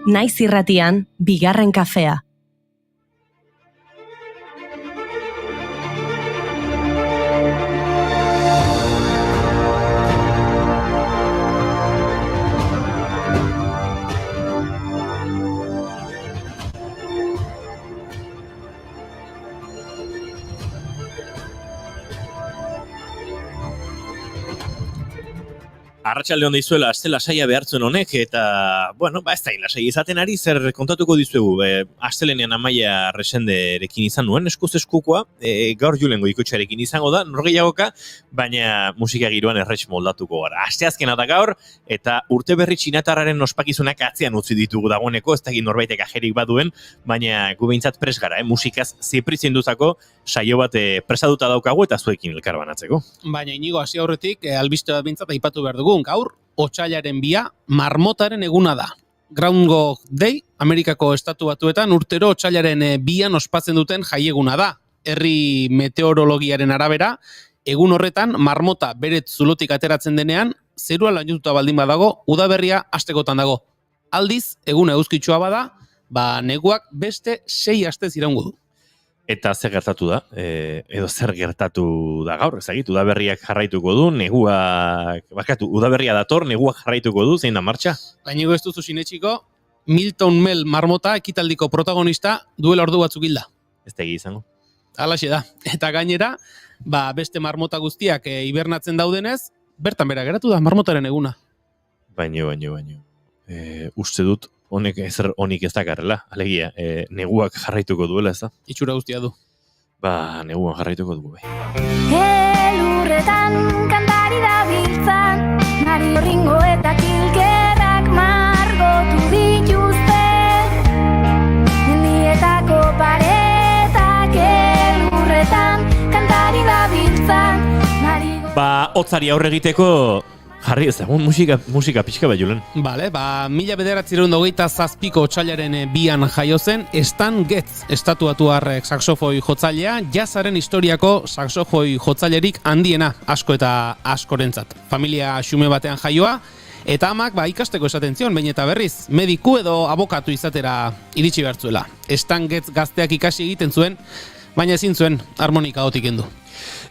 Naiz irratian, bigarren kafea. Arratsalde on dizuela, astela saia behartzen honek, eta, bueno, ez da lasai izaten ari, zer kontatuko dizuegu. Astelenean Amaia Resenderekin izan nuen, eskuz eskukoa, gaur Julengo ikutxarekin izango da, norgehiagoka, baina musika giroan erretx moldatuko gara. Asteazkena da gaur, eta urte berri txinatarraren ospakizunak atzean utzi ditugu dagoeneko, ez da egin norbaitek ajerik baduen, baina gu behintzat pres gara, musikaz zipritzen duzako saio bat presaduta daukagu eta zuekin elkar banatzeko. Baina Inigo, hasi aurretik, albiste bat behintzat aipatu behar dugu. Gaur, otsailaren 2 marmotaren eguna da. Groundhog Day, Amerikako estatu batuetan urtero otsailaren 2 ospatzen duten jaieguna da. Herri meteorologiaren arabera, egun horretan marmota beret zulotik ateratzen denean, zerua lainotuta baldin badago, udaberria hastekotan dago. Aldiz, egun eguzkitsua bada, neguak beste 6 astez iraungo du. Eta zer gertatu da, edo zer gertatu da gaur, ezagit, udaberriak jarraituko du, udaberria dator, neguak jarraituko du, zein da martxa? Gaineko ez duzu sinetxiko, Milton Mel marmota ekitaldiko protagonista duela ordu batzuk hilda. Ez da izango. Halaxe da, eta gainera, beste marmota guztiak hibernatzen daudenez, bertan bera geratu da marmotaren eguna. Baino. Uste dut, honek ez dakarrela, alegia, neguak jarraituko duela, ez da? Itxura guztia du. Neguan jarraituko dugu, bai. Elurretan kantari da biltzan, Mari Ringo eta Kilkerrak margotu dituzte, mendietako paretak elurretan kantari da biltzan, Hotzari aurre egiteko jarri ezagun musika pixka bat, Julen. Bale, 1927ko otsailaren 2 jaio zen Stan Getz, estatuatuar saxofoi jotzailea, jazzaren historiako saxofoi jotzailerik handiena asko eta askorentzat. Familia xume batean jaioa, eta amak ikasteko esaten zion, baina eta berriz, mediku edo abokatu izatera iritsi behartzuela. Stan Getz gazteak ikasi egiten zuen, baina ezin zuen harmonika hotik endu.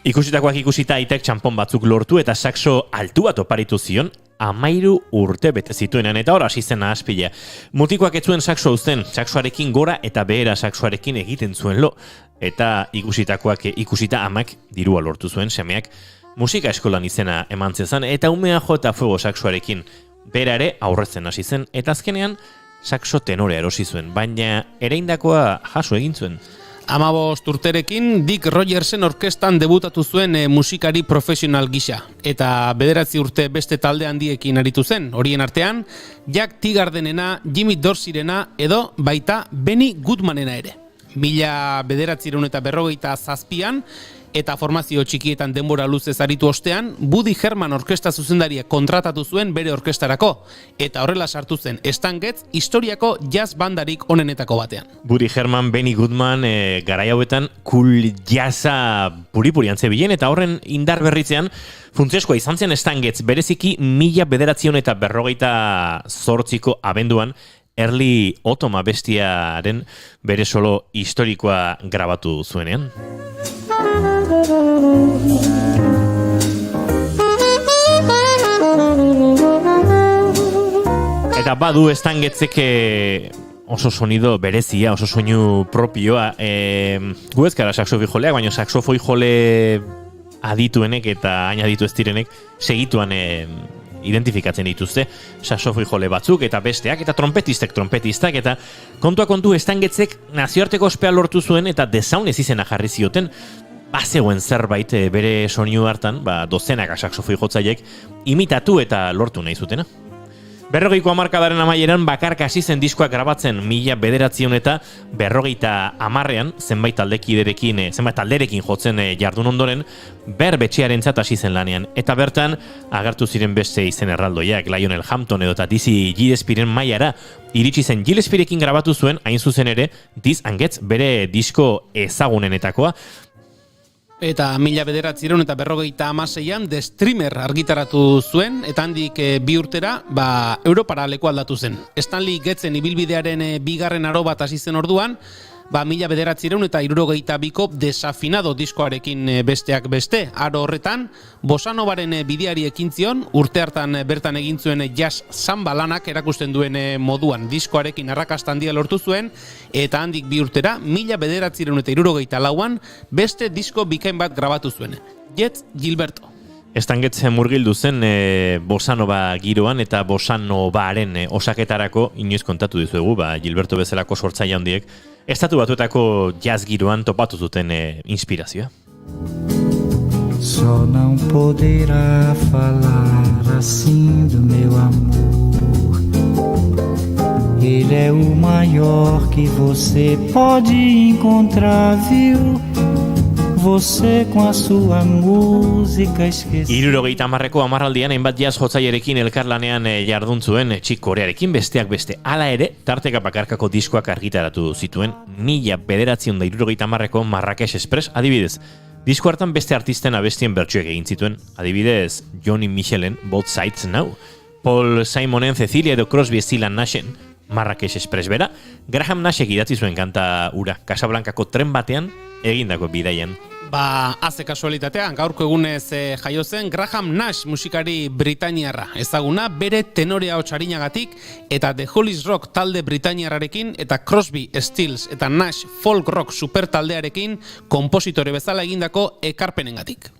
Ikusitakoak ikusita aitek txanpon batzuk lortu eta saxo altu bat oparitu zion, 13 urte bete zituenan, eta hor hasi zen aspila. Mutikoak ez zuen saxo uzten, saxoarekin gora eta behera saxoarekin egiten zuen lo. Eta ikusitakoak ikusita amak dirua lortu zuen, semeak musika eskolan izena eman zezan, eta umea jo eta fuego saxoarekin bera ere aurretzen hasi zen, eta azkenean saxo tenorea erosi zuen, baina ereindakoa jaso egin zuen. 15 urterekin Dick Rogersen orkestan debutatu zuen musikari profesional gisa. Eta 9 urte beste talde handiekin aritu zen. Horien artean, Jack Teagardenena, Jimmy Dorsey'rena edo baita Benny Goodmanena ere. 1947an eta formazio txikietan denbora luzez aritu ostean, Woody Herman orkesta zuzendaria kontratatu zuen bere orkestarako, eta horrela sartu zen Stan Getz historiako jazz bandarik onenetako batean. Woody Herman, Benny Goodman, garai hauetan cool jazza puri-purian zebilen, eta horren indar berritzean funtzioskoa izan zen Stan Getz, bereziki 1948ko abenduan, Early Autumn abestiaren bere solo historikoa grabatu zuenean. Eta badu Stan Getzek oso sonido berezia, oso soinu propioa. Gu ez gara saxofoi joleak, baina saxofoi jole adituenek eta hain aditu ez direnek segituan identifikatzen dituzte saxofoi jole batzuk eta besteak, eta trompetistak, eta kontua Stan Getzek nazioarteko ospea lortu zuen eta The Sound ez izena jarri zioten, bazegoen zerbait bere soinu hartan, dozenaka saxofoi jotzaileek imitatu eta lortu nahi zutena. 40ko hamarkadaren amaieran bakarka hasi zen diskoak grabatzen 1950ean zenbait talderekin jotzen jardun ondoren berbetxearentzat hasi zen lanean, eta bertan agertu ziren beste izen erraldoiak, Lionel Hampton edo eta Dizzy Gillespieren mailara iritsi zen. Gillespierekin grabatu zuen hain zuzen ere This and Gets bere disko ezagunenetakoa. Eta 1956an The Streamer argitaratu zuen, eta handik 2 urtera, Europara leku aldatu zen. Stanley Getzen ibilbidearen bigarren aro bat hasi zen orduan, 1962ko Desafinado diskoarekin besteak beste. Aro horretan, Bosanovaren bideari ekin zion, urte hartan bertan egin zuen jazz samba lanak erakusten duen moduan diskoarekin arrakasta handia lortu zuen, eta handik 2 urtera, 1964an beste disko bikain bat grabatu zuen. Jet Gilberto. Stan Getz murgildu zen Bosanova giroan eta Bosanovaren osaketarako inoiz kontatu dizuegu, Gilberto bezalako sortzaile handiek Estatu Batuetako jazz giroan topatu zuten inspirazioa. Só não poderá falar assim do meu amor. Ele é o maior que você pode encontrar, viu? Você com a sua música esquecida. 70ko hamarraldian hainbat jazz jotzailerekin elkarlanean jardun zuen Chick Corearekin besteak beste. Hala ere, tarteka bakarkako diskoak argitaratu zituen 1970ko Marrakech Express adibidez. Disko hartan beste artisten abestien bertsuek egin zituen, adibidez Johnny Michelen Both Sides Now, Paul Simonen Cecilia edo Crosby, Stills & Nashen Marrakech Express bera, Graham Nashek idatzi zuen kanta ura, Casablancako tren batean egindako bidaian. Haze kasualitatean, gaurko egunez jaio zen Graham Nash musikari britainiarra. Ezaguna bere tenorea hotsarinagatik eta The Hollies Rock talde britainiarrarekin eta Crosby, Stills eta Nash folk rock super taldearekin konpositore bezala egindako ekarpenengatik.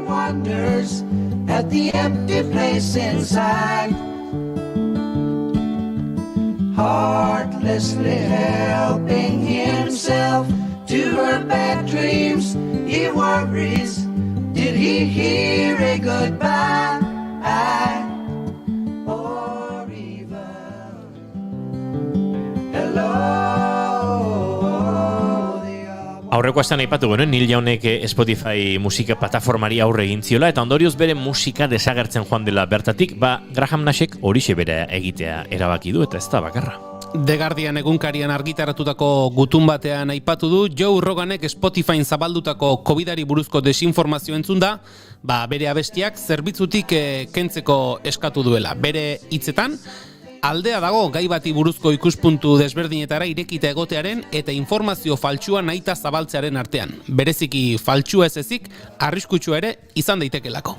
Wonders at the empty place inside, heartlessly helping himself to her bad dreams. He worries, did he hear a goodbye? Or even hello? Aurreko astean aipatu genuen, Neil Youngek Spotify musika plataformari aurre egin ziola eta ondorioz bere musika desagertzen joan dela bertatik, Graham Nashek horixe bere egitea erabaki du eta ez da bakarra. The Guardian egunkarian argitaratutako gutun batean aipatu du, Joe Roganek Spotifyn zabaldutako COVIDari buruzko desinformazio entzunda, bere abestiak zerbitzutik kentzeko eskatu duela. Bere hitzetan, aldea dago gai bati buruzko ikuspuntu desberdinetara irekita egotearen eta informazio faltsua nahita zabaltzearen artean. Bereziki faltsua ez ezik, arriskutsua ere izan daitekelako.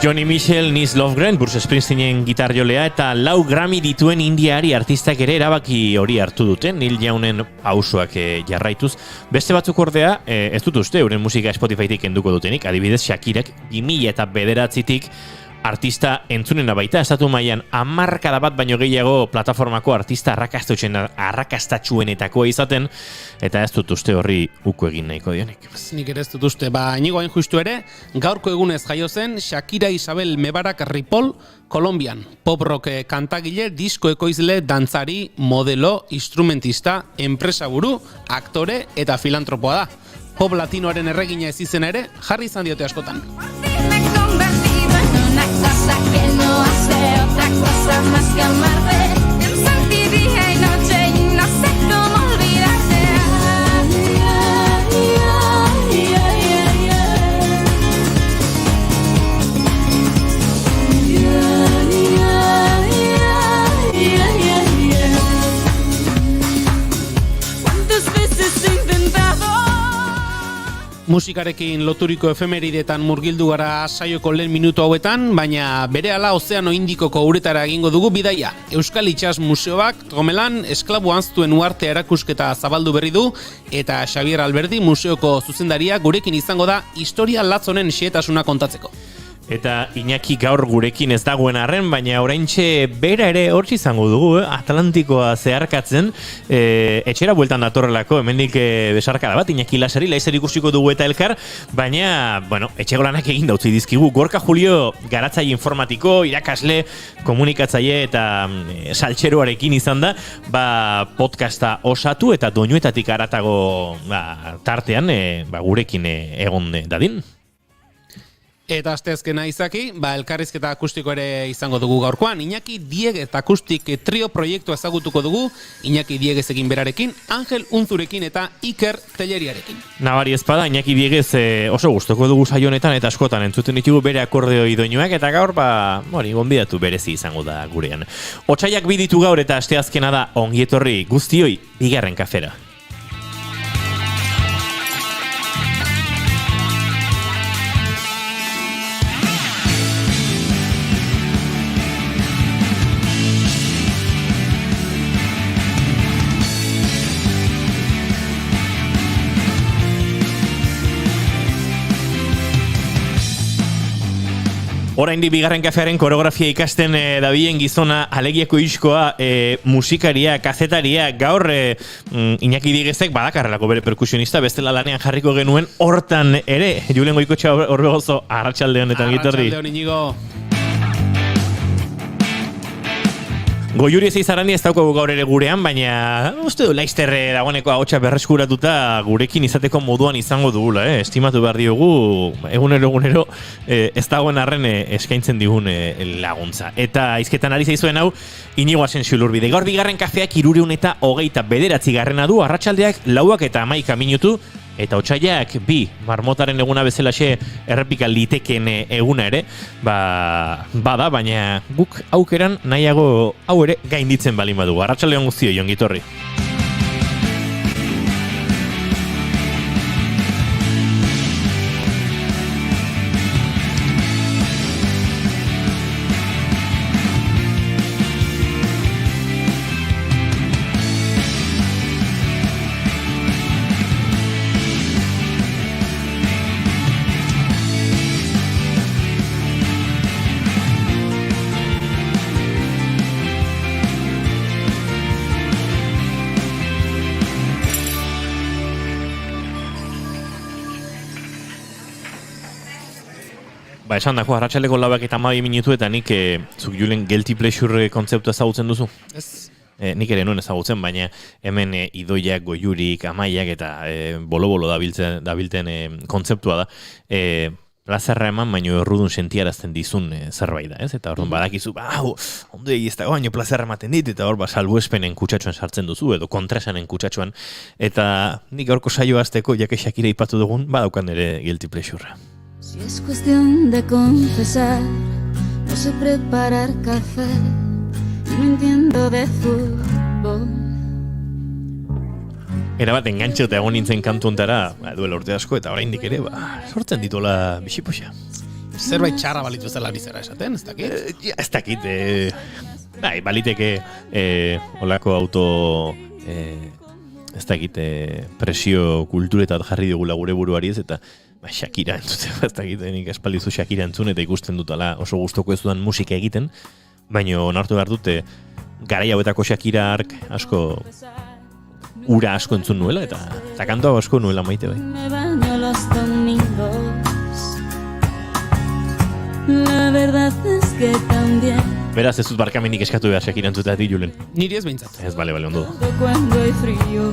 Johnny Mitchell, Nils Lofgren, Bruce Springsteenen gitarjolea eta 4 Grammy dituen indiari artistak ere erabaki hori hartu duten, Neil Youngen pausoak jarraituz. Beste batzuk ordea, ez dut uste, euren musika Spotifytik kenduko dutenik, adibidez Shakirak 2009tik artista entzunena baita, estatu mailan 10 bat baino gehiago plataformako artista arrakastatsuenetakoa izaten, eta ez dut uste horri uko egin nahiko dionik. Nik ere ez dut uste, inigo hain justu ere, gaurko egunez jaio zen Shakira Isabel Mebarak Ripoll, Kolombian. Pop rock kantagile, disko ekoizle, dantzari, modelo, instrumentista, enpresaburu, aktore eta filantropoa da. Pop latinoaren erregina ez izena ere, jarri izan diote askotan. Que no hace otra cosa más que amarte. En ti día y noche y no sé cómo olvidarte. ¿Cuántas veces he intentado? Musikarekin loturiko efemeridetan murgildu gara saioko lehen minutu hauetan, baina berehala Ozeano Indikoko uretara egingo dugu bidaia. Euskal Itsas Museoak Tromelan esklabu anztuen uartea erakusketa zabaldu berri du, eta Xavier Alberdi museoko zuzendaria gurekin izango da historia latz honen xehetasuna kontatzeko. eta Iñaki gaur gurekin ez dagoen arren, baina oraintxe bera ere hortzi izango dugu, Atlantikoa zeharkatzen, etxera bueltan datorrelako, hemendik besarkada bat, Iñaki Lasari, laizer ikusiko dugu eta elkar, baina, bueno, etxeko lanak egin dautzi dizkigu. Gorka Julio garatzaile informatiko, irakasle, komunikatzaile eta saltxeroarekin izan da, podcasta osatu eta doinuetatik haratago tartean gurekin egon dadin. Eta asteazkena izaki, elkarrizketa akustiko ere izango dugu gaurkoan. Iñaki Dieguez akustik trio proiektua ezagutuko dugu, Iñaki Dieguezekin berarekin, Angel Unzurekin eta Iker Telleriarekin. Nabari ezpada, Iñaki Dieguez oso gustoko dugu saio honetan eta askotan entzuten ditugu bere akordeoi doinuak eta gaur gonbidatu berezi izango da gurean. Otsaiak biditu gaur eta asteazkena da ongietorri guztioi bigarren kafera. Oraindik bigarren kafearen koreografia ikasten dabilen gizona, alegiako iskoa, musikaria, kazetaria, gaur Iñaki Dieguezek badakarrelako bere perkusionista, bestela lanean jarriko genuen hortan ere, Julen Goikotxa Orbegozo, arratsalde honetan gitarri. Arratsalde hon, Iñigo. Goiuri ez izarani ez daukagu gaur ere gurean, baina uste du laizter dagoeneko ahotsa berreskuratuta gurekin izateko moduan izango dugula, estimatu behar diogu, egunero ez dagoen arren eskaintzen digun laguntza. Eta izketan ari zaizuen hau, Inigo Asensio Lurbide. Gaur bigarren kafeak 329 du, arratsaldeak 4:11 minutu, eta otsaiak 2 marmotaren eguna bezalaxe errepika liteken eguna ere, bada, baina guk aukeran nahiago hau ere gainditzen balin badugu. Arratsaldeon guztioi ongitorri. Esan dako, arratsaleko 4:12 minutu eta nik zuk Julen guilty pleasure kontzeptua ezagutzen duzu? Ez. Nik ere nuen ezagutzen, baina hemen idoiak, goiurik, amaiak eta bolo-bolo dabilten kontzeptua da. Plazerra eman, baino errudun sentiarazten dizun zerbait da, ez? Eta orduan badakizu, ondo ez dago, baino plazerra ematen dit, eta hor salbuespenen kutsatxoan sartzen duzu, edo kontrasanen kutsatxoan. Eta nik gaurko saio azteko, jake Shakira ipatu dugun, badaukan ere guilty pleasure. Si es cuestión de confesar, no sé preparar café, no entiendo de fútbol. Era bat, engantzio eta egon nintzen kantu ontara, duela urte asko, eta oraindik ere, sortzen ditola bixipoxa. Zerbait txarra balitu ez dela bizera esaten, ez dakit? Ez dakit, baliteke olako auto, ez dakit, presio kulturetat jarri dugula gure buruari ez, eta Shakira entzuten, ez dakit, nik espaldizu Shakira entzun eta ikusten dutala oso gustoko ez dudan musika egiten, baina onartu behar dute garai hauetako Shakira ark asko ura asko entzun nuela eta kantua asko nuela maite bai. Me baño los domingos. La verdad es que también. Beraz, ez dut barkamenik eskatu behar Shakira entzutatik, Julen. Niri ez behintzat. Ez, bale, ondo. Cuando hay frío.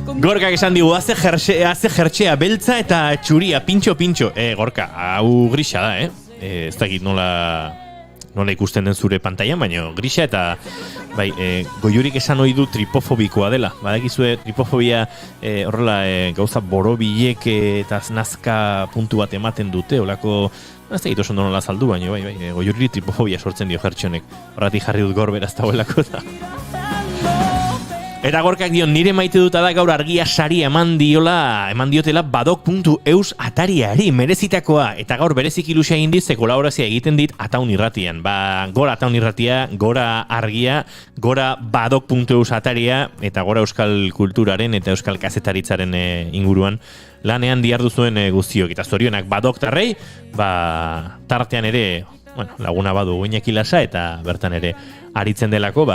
Gorkak esan digu, haze jertxea beltza eta txuria, pintxo. Gorka, hau grisa da, ez dakit nola ikusten den zure pantailan, baina grisa eta goiurik esan ohi du tripofobikoa dela. Badakizue tripofobia horrela gauza borobilek eta nazka puntu bat ematen dute, olako, ez dakit oso nola zaldu, baina goiuri tripofobia sortzen dio jertxonek. Horratik jarri dut gor beraz dagoelako da. Eta gorkak dio, nire maite duta da gaur argia sari eman diotela badok.eus atariari merezitakoa. Eta gaur berezik ilusia indiz ze kolaborazioa egiten dit Ataun Irratian. Gora Ataun Irratia, gora argia, gora badok.eus ataria, eta gora euskal kulturaren eta euskal kazetaritzaren inguruan lanean diharduzuen guztiok. Eta zorionak badoktarrei, tartean ere, laguna badu Iñaki Lasa, eta bertan ere aritzen delako,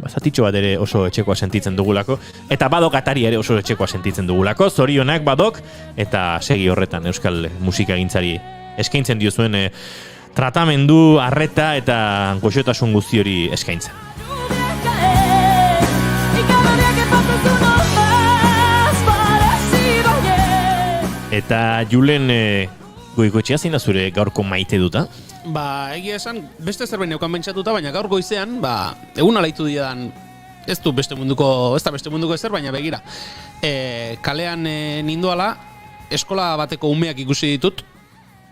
zatitxo bat ere oso etxekoa sentitzen dugulako, eta badok atari ere oso etxekoa sentitzen dugulako, zorionak badok, eta segi horretan euskal musikagintzari eskaintzen diozuen tratamendu, arreta eta goxotasun guzti hori eskaintzen. Eta Julen Goikoetxea zein da zure gaurko maite duta? Egia esan, beste zerbait neukan bentsatuta, baina gaur goizean, egun alaitu diadan, ez da beste munduko ezer, baina begira. Kalean ninduala, eskola bateko umeak ikusi ditut,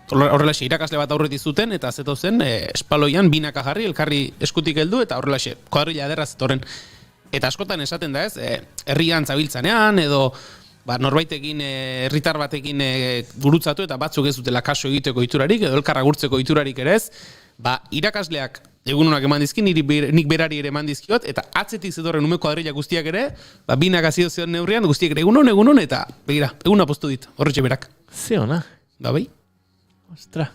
horrelaxe irakasle bat aurretik zuten, eta zeto zen, espaloian binaka jarri, elkarri eskutik heldu, eta horrelaxe, kuadrilla ederra zetoren. Eta askotan esaten da ez, herrian zabiltzanean, edo norbaitekin, herritar batekin gurutzatu eta batzuk ez dutela kaso egiteko iturarik edo elkarra gurtzeko iturarik ere ez, irakasleak egununak eman dizkin, nik berari ere eman dizkiot, eta atzetik zetorren umeko adrila guztiak ere, binak azio zion neurrian, guztiak ere egunon, eta begira, egun apostu dit, horretxe berak. Ze ona? Bai? Ostra.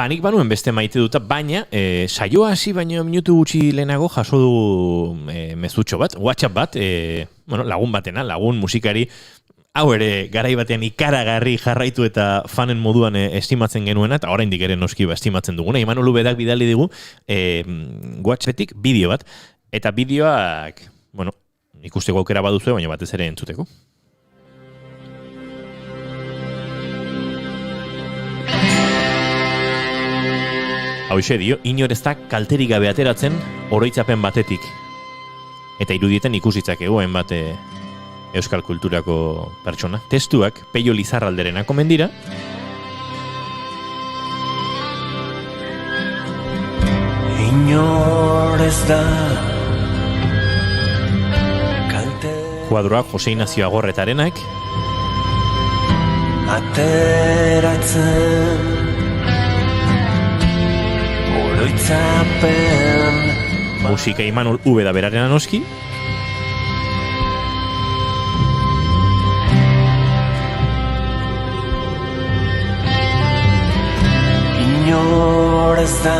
Nik banuen beste maite duta, baina saioa hasi baino minutu gutxi lehenago jaso du mezutxo bat, WhatsApp bat, lagun batena, lagun musikari, hau ere garai batean ikaragarri jarraitu eta fanen moduan estimatzen genuena, eta oraindik ere noski estimatzen duguna. Imanol Ubedak bidali digu WhatsAppetik bideo bat, eta bideoak, ikusteko aukera baduzu, baina batez ere entzuteko. Hauxe dio, inor ez da kalterik gabe ateratzen oroitzapen batetik. Eta irudietan ikusitzakegu hainbat euskal kulturako pertsona. Testuak Peio Lizarralderena komen dira. Inor ez da kalte Kuadroak Jose Inazio Agorretarenak. Ateratzen musika Imanol Ubeda berarena noski. Inor ez da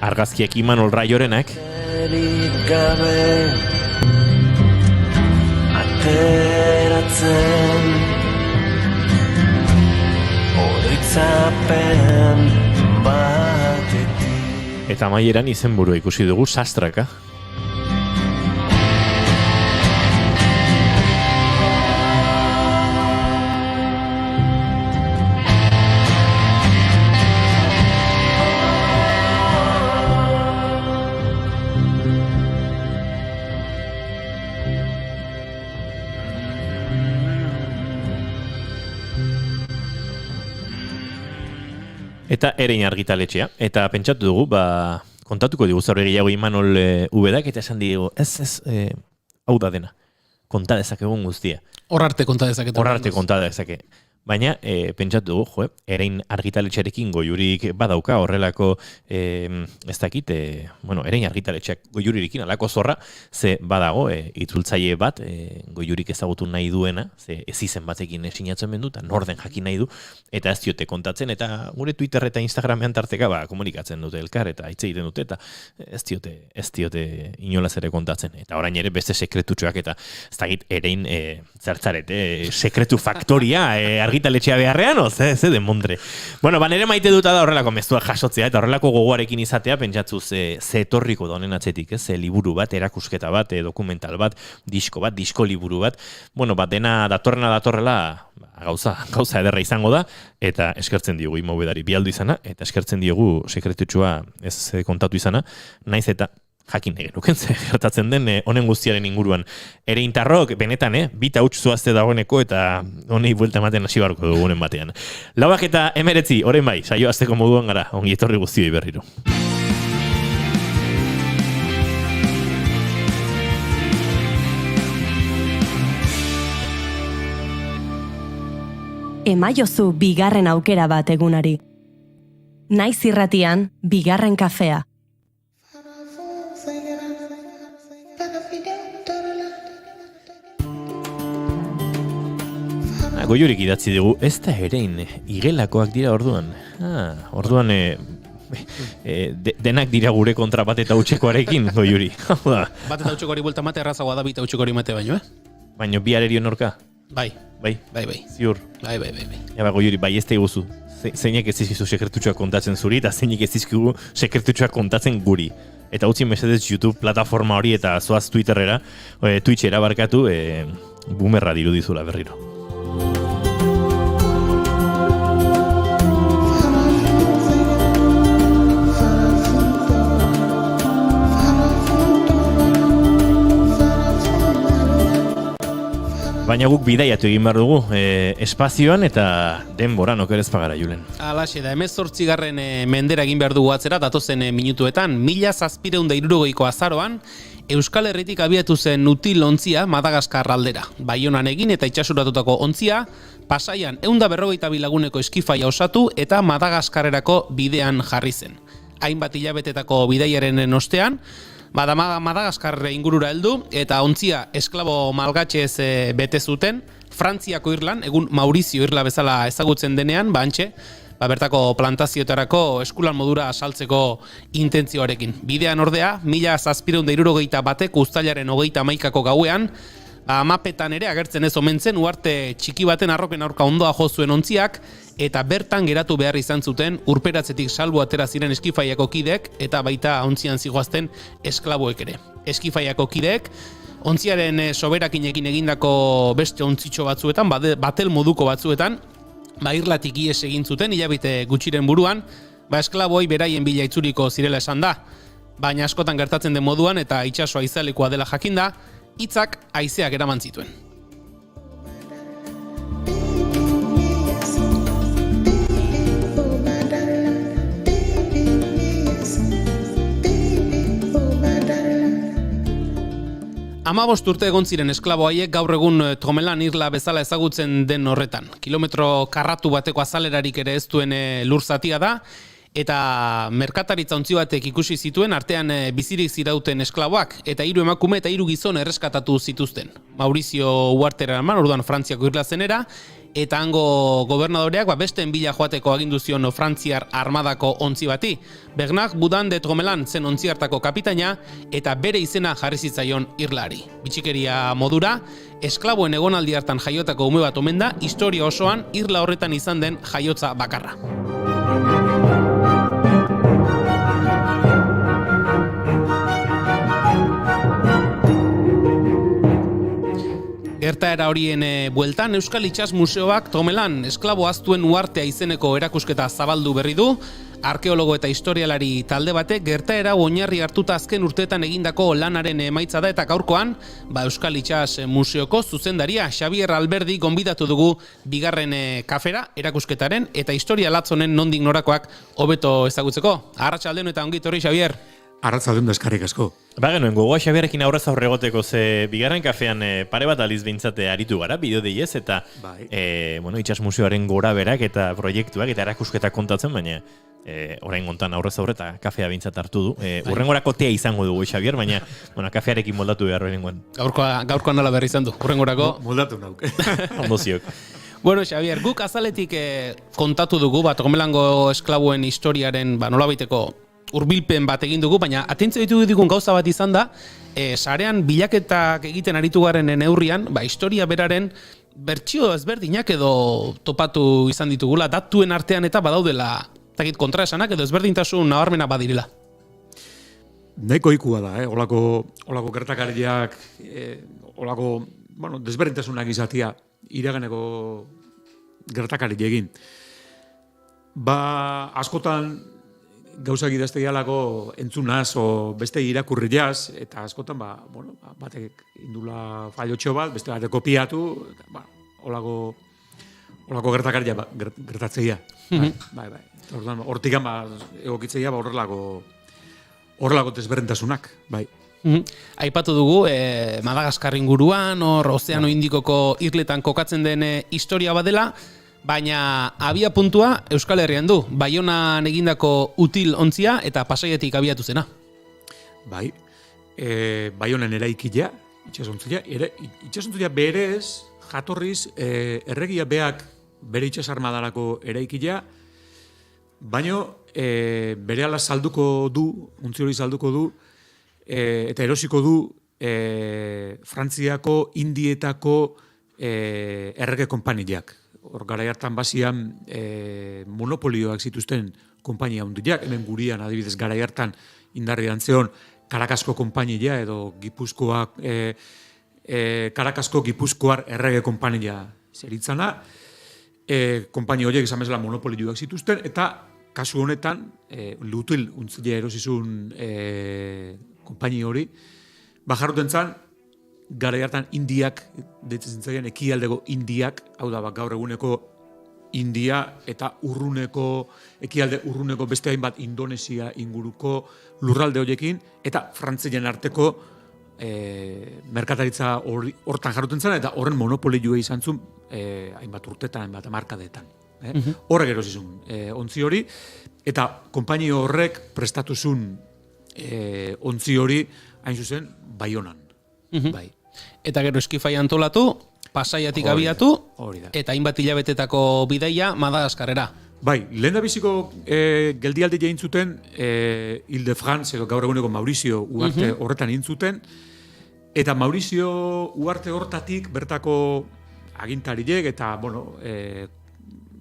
argazkiak Imanol Raiorenak. Gabe ateratzen oroitzapen eta amaieran izenburua ikusi dugu Sastraka. Eta Erein Argitaletxea, eta pentsatu dugu, kontatuko digu zaurri gehiago Imanol Ubedak, eta esan digu, hau da dena, konta dezakegun guztia. Hor arte konta dezake. Hor arte konta dezake. Baina, pentsatu dugu, Erein Argitaletxearekin goiurik badauka, horrelako, ez dakit, Erein Argitaletxeak goiurirekin alako zorra, ze badago, itzultzaile bat, goiurik ezagutu nahi duena, ze ez izen batekin sinatzen bendu, eta norden jakin nahi du, eta ez diote kontatzen, eta gure Twitter eta Instagramean tarteka, komunikatzen dute elkar, eta hitz egiten dute, eta ez diote inolaz ere kontatzen. Eta orain ere beste sekretutxoak, eta ez dakit Erein zertzarete, sekretu faktoria, argitaletxea beharrean, ze demondre. Nere maite duta da horrelako mezua jasotzea, eta horrelako gogoarekin izatea, pentsatzu ze etorriko da honen atzetik, ze liburu bat, erakusketa bat, dokumental bat, disko liburu bat, dena datorrela, gauza ederra izango da, eta eskertzen diogu Imobedari bialdu izana, eta eskertzen diogu sekretutxua ez kontatu izana, naiz eta jakin genuken ze gertatzen den honen guztiaren inguruan. Ere intarrok, benetan, bita huts zoazte dagoeneko eta honi buelta ematen hasi barko dugunen batean. 9:19, orain bai, saio hasteko moduan gara, ongi etorri guztioi berriro. Emaiozu bigarren aukera bat egunari. Naiz irratian, bigarren kafea. Goiurik idatzi dugu, ez da erein, igelakoak dira orduan. Orduan, denak dira gure kontra bat eta utxekoarekin, Goiuri. Bat eta utxekori buelta mate errazagoa da bita utxekori mate baino, Baina bi arerio norka? Bai. Ziur. Bai. Ja, Goiuri, bai ez da iguzu. Zeinek ez dizkizu sekretutxoak kontatzen zuri, eta zeinek ez dizkigu sekretutxoak kontatzen guri. Eta utzi mesedez YouTube plataforma hori eta zoaz Twitterera, Twitchera barkatu, boomerra dirudizula berriro. Baina guk bidaiatu egin behar dugu, espazioan eta denboran okerez pagara, Julen. Alaxe da, 18. Mendera egin behar dugu atzera, datozen minutuetan, 1760 azaroan, Euskal Herritik abiatu zen Nutil ontzia Madagaskar aldera. Baionan egin eta itxasuratutako ontzia, Pasaian 152 laguneko eskifaia osatu eta Madagaskarrerako bidean jarri zen. Hainbat hilabetetako bidaiaren ostean, Madagaskar ingurura heldu eta ontzia esklabo malgatxez bete zuten, Frantziako irlan, egun Maurizio irla bezala ezagutzen denean, bantxe, bertako plantazioetarako eskulan modura saltzeko intentzioarekin. Bidean ordea, 1761 uztailaren 31 gauean, mapetan ere agertzen ez omen zen uarte txiki baten arropen aurka ondoa jo zuen ontziak eta bertan geratu behar izan zuten urperatzetik salbu atera ziren eskifaiako kideek eta baita ontzian zigoazten esklaboek ere. Eskifaiako kideek ontziaren soberakinekin egindako beste ontzitxo batzuetan, batel moduko batzuetan, irlatik ies egin zuten hilabete gutxiren buruan, esklaboi beraien bila itzuliko zirela esan da, baina askotan gertatzen den moduan eta itsasoa izalekoa dela jakinda, hitzak haizeak eraman zituen. Amabost urte egon ziren esklabo haiek gaur egun Tomelan irla bezala ezagutzen den horretan. Kilometro karratu bateko azalerarik ere ez duen lur zatia da, eta merkataritza ontzi batek ikusi zituen artean bizirik zirauten esklaboak eta 3 emakume eta 3 gizon erreskatatu zituzten. Maurizio uhartera eman, orduan Frantziako irla zenera, eta hango gobernadoreak besteen bila joateko agindu zion Frantziar armadako ontzi bati. Bernard Budan de Tromelan zen ontzi hartako kapitaina eta bere izena jarri zitzaion irlari. Bitxikeria modura, esklaboen egonaldi hartan jaiotako ume bat omen da, historia osoan irla horretan izan den jaiotza bakarra. Gertaera horien bueltan, Euskal Itsas Museoak Tomelan esklabo aztuen uhartea izeneko erakusketa zabaldu berri du. Arkeologo eta historialari talde batek gertaera oinarri hartuta azken urteetan egindako lanaren emaitza da eta gaurkoan, Euskal Itsas Museoko zuzendaria Xabier Alberdi gonbidatu dugu bigarren kafera erakusketaren eta historia latzonen nondik norakoak hobeto ezagutzeko. Arratsaldeon eta ongi etorri, Xabier. Arratsaldeon da eskarrik asko. Genuen gogoa Xabierrekin aurrez aurre egoteko ze bigarren kafean pare bat aliz behintzate aritu gara, bideo deiez, eta Itsas Museoaren gora berak eta proiektuak eta erakusketak kontatzen, baina orain gontan aurrez aurre eta kafea behintzat hartu du. Urrengorako tea izango dugu Xabier, baina kafearekin moldatu behar berengoan. Gaurkoan nola berri izan du, urrengorako. Moldatu nauk. Ondoziok. Bueno, Xabier, guk azaletik kontatu dugu, Tomelango esklaboen historiaren nolabaiteko hurbilpen bat egin dugu, baina atentzio ditugun gauza bat izan da, sarean bilaketak egiten aritu garen neurrian, historia beraren bertsio ezberdinak edo topatu izan ditugula, datuen artean eta badaudela, kontraesanak edo ezberdintasun nabarmena badirela. Nahiko ikua da, olako gertakariak, olako, desberdintasunak izatia iraganeko gertakari egin. Askotan gauzak idazteialako entzunaz o beste irakurriaz, eta askotan, batek indula fallotxo bat, beste batek kopiatu, eta, holako gertakaria gertatzeia. Bai. Orduan, hortikan egokitzeia horrelako desberdintasunak, bai. Aipatu dugu, Madagaskar inguruan, hor Ozeano Indikoko irletan kokatzen den historia badela, baina abia puntua Euskal Herrian du. Baionan egindako util ontzia eta Pasaiatik abiatu zena. Bai, Baionan eraikila, itxasontzia berez, jatorriz, erregia beak bere itxasarmadarako eraikila, baino berehala salduko du, untzi hori salduko du, eta erosiko du Frantziako, Indietako errege konpainiak. Hor garai hartan bazian monopolioak zituzten konpainia hundiak, hemen gurian adibidez garai hartan indarrian zeon Karakasko konpainia edo Gipuzkoak Karakasko Gipuzkoar errege konpainia zeritzana, konpainia horiek izan bezala monopolioak zituzten, eta kasu honetan lutil untzilea erosizun konpainia hori, bajarruten zan, garai hartan Indiak, deitzen zitzaien ekialdeko Indiak, hau da gaur eguneko India eta ekialde urruneko beste hainbat Indonesia inguruko lurralde horiekin, eta Frantzian arteko merkataritza hortan jarruten zan, eta horren monopolioa izan zuen hainbat urtetan, hainbat hamarkadetan. Horrek erosizun ontzi hori, eta konpainio horrek prestatu zuen ontzi hori hain zuzen Baionan. Bai. Eta gero eskifai antolatu, Pasaiatik abiatu, eta hainbat hilabetetako bidaia Madagaskarrera. Bai, lehen da biziko geldialdi jain zuten Ile-de-France edo gaur eguneko Maurizio Uarte horretan intzuten, eta Maurizio Uarte hortatik bertako agintariek eta,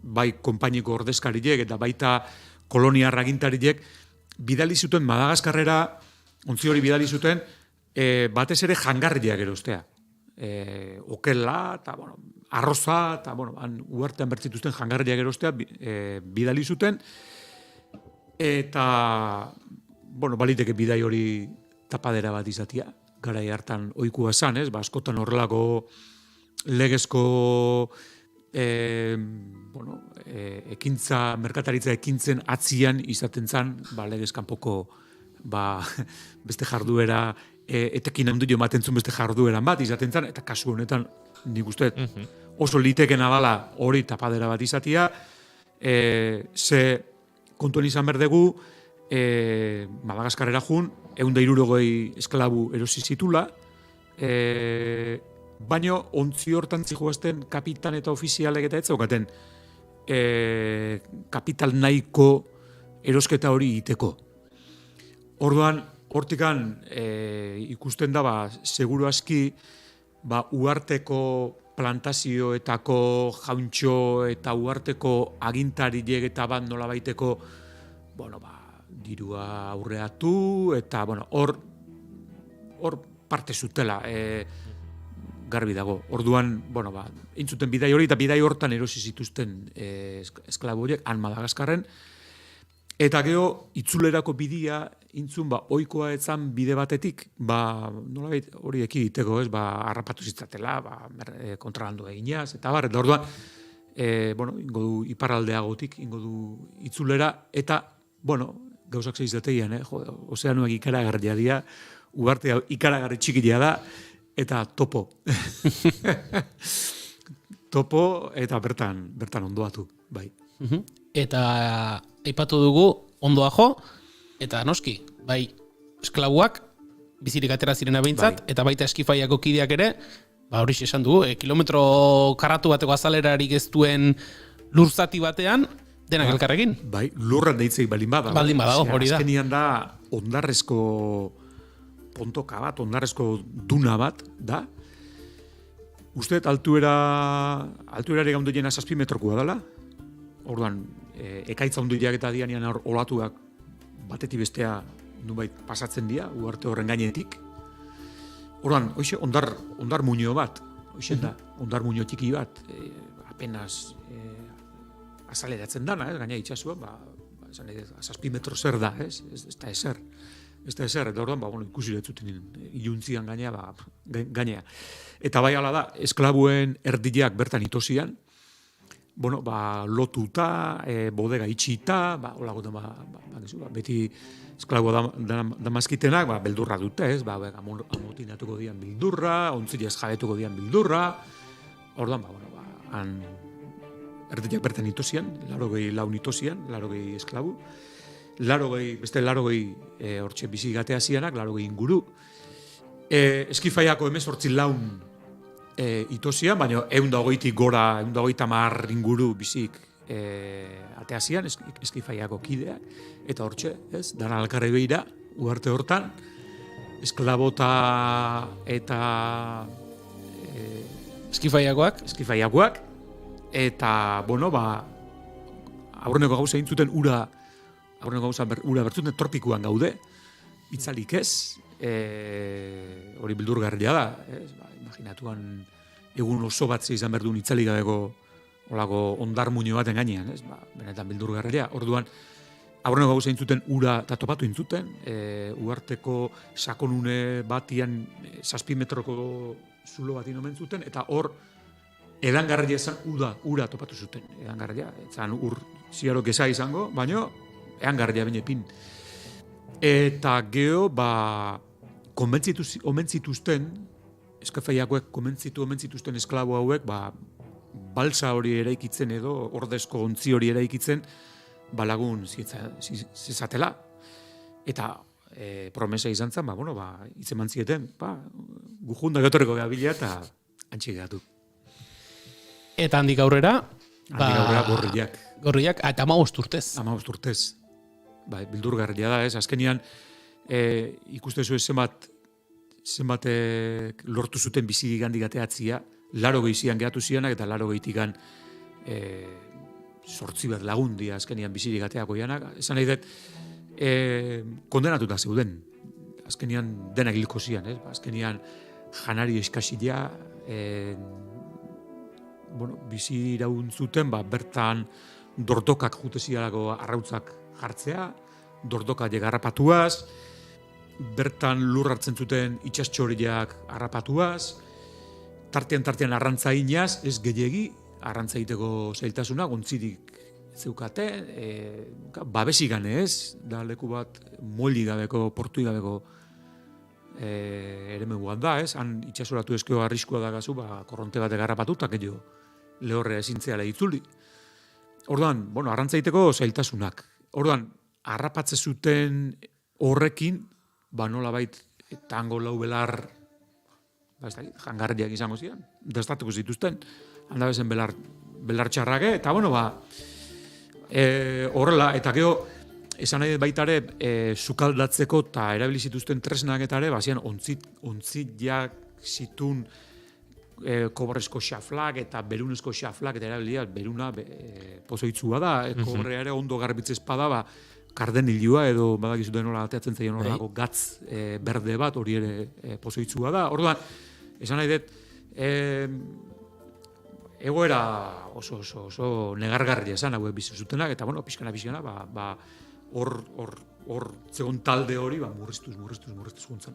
bai konpainiko ordezkariek eta baita koloniar agintariek bidali zuten Madagaskarrera, ontzi hori bidali zuten, batez ere jangarriak erostea. Okela, eta, arroza, eta, uartean bertzituzten jangarriak erostea bidali zuten, eta, baliteke bidai hori tapadera bat izatia, garai hartan ohikoa zan, ez? Askotan horrelako legezko ekintza, merkataritza ekintzen atzian izaten zan, legez kanpoko beste jarduera, etekin handu ematen zuen beste jardueran bat izaten zan, eta kasu honetan nik uste oso litekena dala hori tapadera bat izatia, ze kontuen izan berdegu, Madagaskarrera jun, 160 esklabu erosi zitula, baino ontzi hortan zijoazten kapitan eta ofizialek eta etzaukaten kapital nahiko erosketa hori iteko. Orduan, hortikan ikusten da, seguru aski, uarteko plantazioetako jauntxo eta uarteko agintariek eta bat nolabaiteko, dirua aurreatu, eta hor parte zutela, garbi dago. Orduan, intzuten bidai hori, eta bidai hortan erosi zituzten esklabu horiek, han Madagaskarren, eta gero, itzulerako bidia, intzun, ohikoa etzan bide batetik, nolabait hori ekiditeko, harrapatu zitzatela, kontrabandu eginaz, eta orduan, ingo du iparraldeagotik, ingo du itzulera, eta, gauzak zeizatean, ozeanuak ikaragarria dira, uarte ikaragarri txikia da, eta topo. Topo, eta bertan ondoatu, bai. Eta aipatu dugu ondoa jo, eta noski, bai, esklabuak bizirik atera zirena behintzat, eta baita eskifaiako kideak ere, hori esan dugu, kilometro karratu bateko azalerarik ez duen lurzati batean, denak elkarrekin. Bai, lurran deitzeik baldin bada. Baldin bada, hori da. Azkenian da, ondarrezko pontoka bat, ondarrezko duna bat, da. Usteet altuerari gaundu jena 7 metrokoa dela. Orduan, ekaitza onduiak eta dianian olatuak batetik bestea nubait pasatzen dira, uarte horren gainetik. Orduan, ondar muño bat, da, ondar muño txiki bat, apenas azaleratzen dana, gaina itxasua, esan nahi, 7 metro zer da, ez da ezer. Ez da ezer, eta orduan, ikusi letzuten iluntzian gainea. Eta bai ala da, esklabuen erdiak bertan itosian, lotuta, bodega itxita, beti esklabo damazkitenak, beldurra dute, ez, amotinatuko dian bildurra, ontzilez jabetuko dian bildurra, orduan, han erdiak bertan itosian, 84 itosian, 80 esklabu, beste 80 hortxe bizi gatea zianak, 80 inguru. Eskifaiako 18 laun itosian, baina 120 gora, 130 inguru bizik atea zian, eskifaiako kideak, eta hortxe, ez, dana alkarre behira, uarte hortan, esklabota eta eskifaiakoak, eta, aurreneko gauza intzuten ura bertzuten tropikuan gaude, itzalik ez, hori beldurgarria da, imaginatuan egun oso bat izan behar duen itzalik gabeko olako ondar muño baten gainean, ez, benetan beldurgarria. Orduan, aurreneko gauza intzuten ura eta topatu intzuten, uarteko sakonune batian 7 metroko zulo bat inomen zuten, eta hor edangarria esan ura topatu zuten, edangarria, etzan ur ziarok eza izango, baina edangarria benepin. Eta geho, omentzituzten, eskafaiakoek omentzituzten esklabo hauek, balsa hori eraikitzen edo, ordezko ontzi hori eraikitzen, lagun zizatela. Eta promesa izan zen, itzeman zieten, gujunda getorreko gabila eta antxik gatu. Eta handik aurrera, gorriak, eta 15 urtez. 15 urtez. Bildurgarria da, ez? Azkenian, ikustezu zenbat lortu zuten bizi gandik ateatzia, 80 zian gehatu zianak, eta 80-tikan 8 bat lagundia azkenian bizirik ateako janak. Esan nahi dut, kondenatuta zeuden. Azkenian denak hilko zian, ez? Azkenian janari eskasila, bizi iraun zuten, bertan dordokak jute zialako arrautzak jartzea, dordokak harrapatuaz, bertan lur hartzen zuten itxastxoriak harrapatuaz, tartean arrantza inaz, ez gehiegi, arrantza egiteko zailtasuna, gontzirik zeukate, babesik gane ez, da leku bat molli gabeko, portui gabeko eremeguan da, ez, han itxasoratu ezkeo arriskua da gazu, korronte batek harrapatu, eta gehiago lehorre ezintzeala itzuli. Orduan, arrantza egiteko zailtasunak. Orduan, harrapatze zuten horrekin, nolabait tango lau belar jangarriak izango ziren, destatuko zituzten, handabezen belar txarrake, eta horrela, eta geho, esan nahi baitare, sukaldatzeko eta erabili zituzten tresnak eta ere, bazian ontzitiak zitun kobrezko xaflak eta berunezko xaflak eta erabilia, beruna pozoitzua da, kobrea ere ondo garbitzez pada, kardenilua edo badakizuten nola ateatzen zaien horrelako gatz berde bat, hori ere pozoitzua da. Orduan, esan nahi dut, egoera oso negargarria esan hauek bizi zutenak, eta pixkana, hor zegoen talde hori, murriztuz guntzen.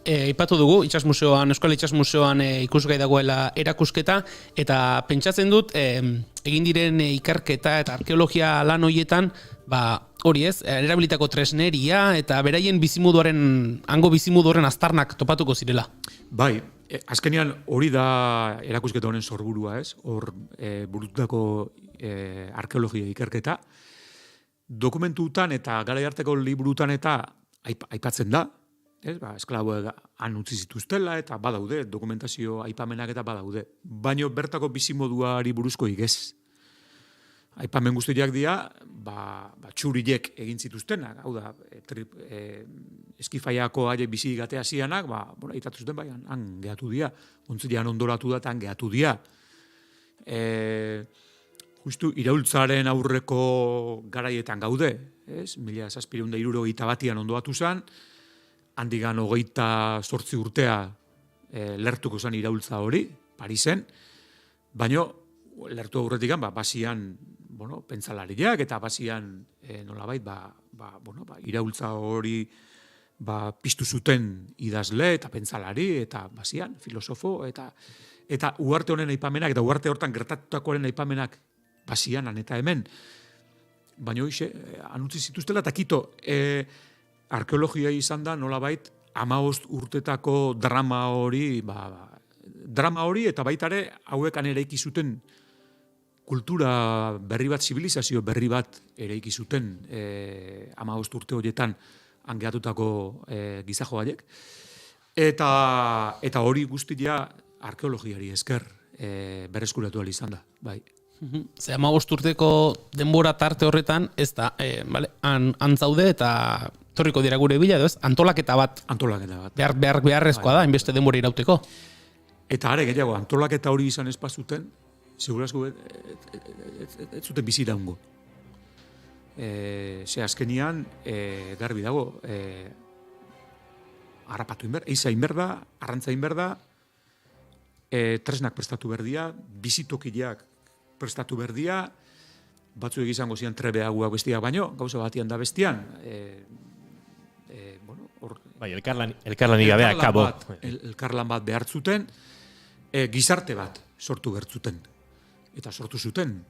Ipatu dugu, Euskal Itsas Museoan ikusgai dagoela erakusketa, eta pentsatzen dut, egin diren ikerketa eta arkeologia lan horietan, hori ez, erabilitako tresneria eta beraien hango bizimuduaren aztarnak topatuko zirela. Bai, azkenean hori da erakusketa honen sorburua, ez? Hor burututako arkeologia ikerketa, dokumentutan eta garai harteko liburutan eta aipatzen da, esklaboek han utzi zituztela eta badaude, dokumentazio aipamenak eta badaude. Baina bertako bizimoduari buruzko igez. Aipamen guztiak dira, txurilek egin zituztenak, hau da, eskifaiako aile bizi gatea zianak, aitatu zuten, han gehatu dira, ontzilean ondoratu da, han gehatu dira. Justu, iraultzaren aurreko garaietan gaude, ez? 1761 ondoatu zen, handigan 28 urtea lertuko zen iraultza hori, Parisen, baina lertu aurretik bazian pentsalariak eta bazian nolabait iraultza hori piztu zuten idazle eta pentsalari eta bazian filosofo eta uharte honen aipamenak eta uharte hortan gertatutakoaren aipamenak bazian eta hemen. Baina hoxe, anutzi zituztela eta kito, arkeologia izan da nolabait 15 urtetako drama hori eta baitare hauekan eraiki zuten kultura berri bat, zibilizazio berri bat eraiki zuten 15 urte horietan angeatutako gizajoaiek. Eta hori guztia arkeologiari esker berreskuratu ahal izan da, bai. Ze 15 urteko denbora tarte horretan, ez da, antzaude eta torriko dira gure bila, edo ez, antolaketa bat. Beharrezkoa da, inbeste denbora irauteko. Eta are gehiago, antolaketa hori izan espazuten, segurazko ez zuten bizi iraungo. Ze azkenian, garbi dago, harrapatu inber, eiza inberda, arrantza inberda, tresnak prestatu berdia, bizitokileak prestatu berdia, batzuek izango zian trebeaguak bestiak baino, gauza batian da bestian. Elkarlanik gabea, kabo. Elkarlan bat behartzuten, gizarte bat sortu bertzuten. Eta sortu zuten.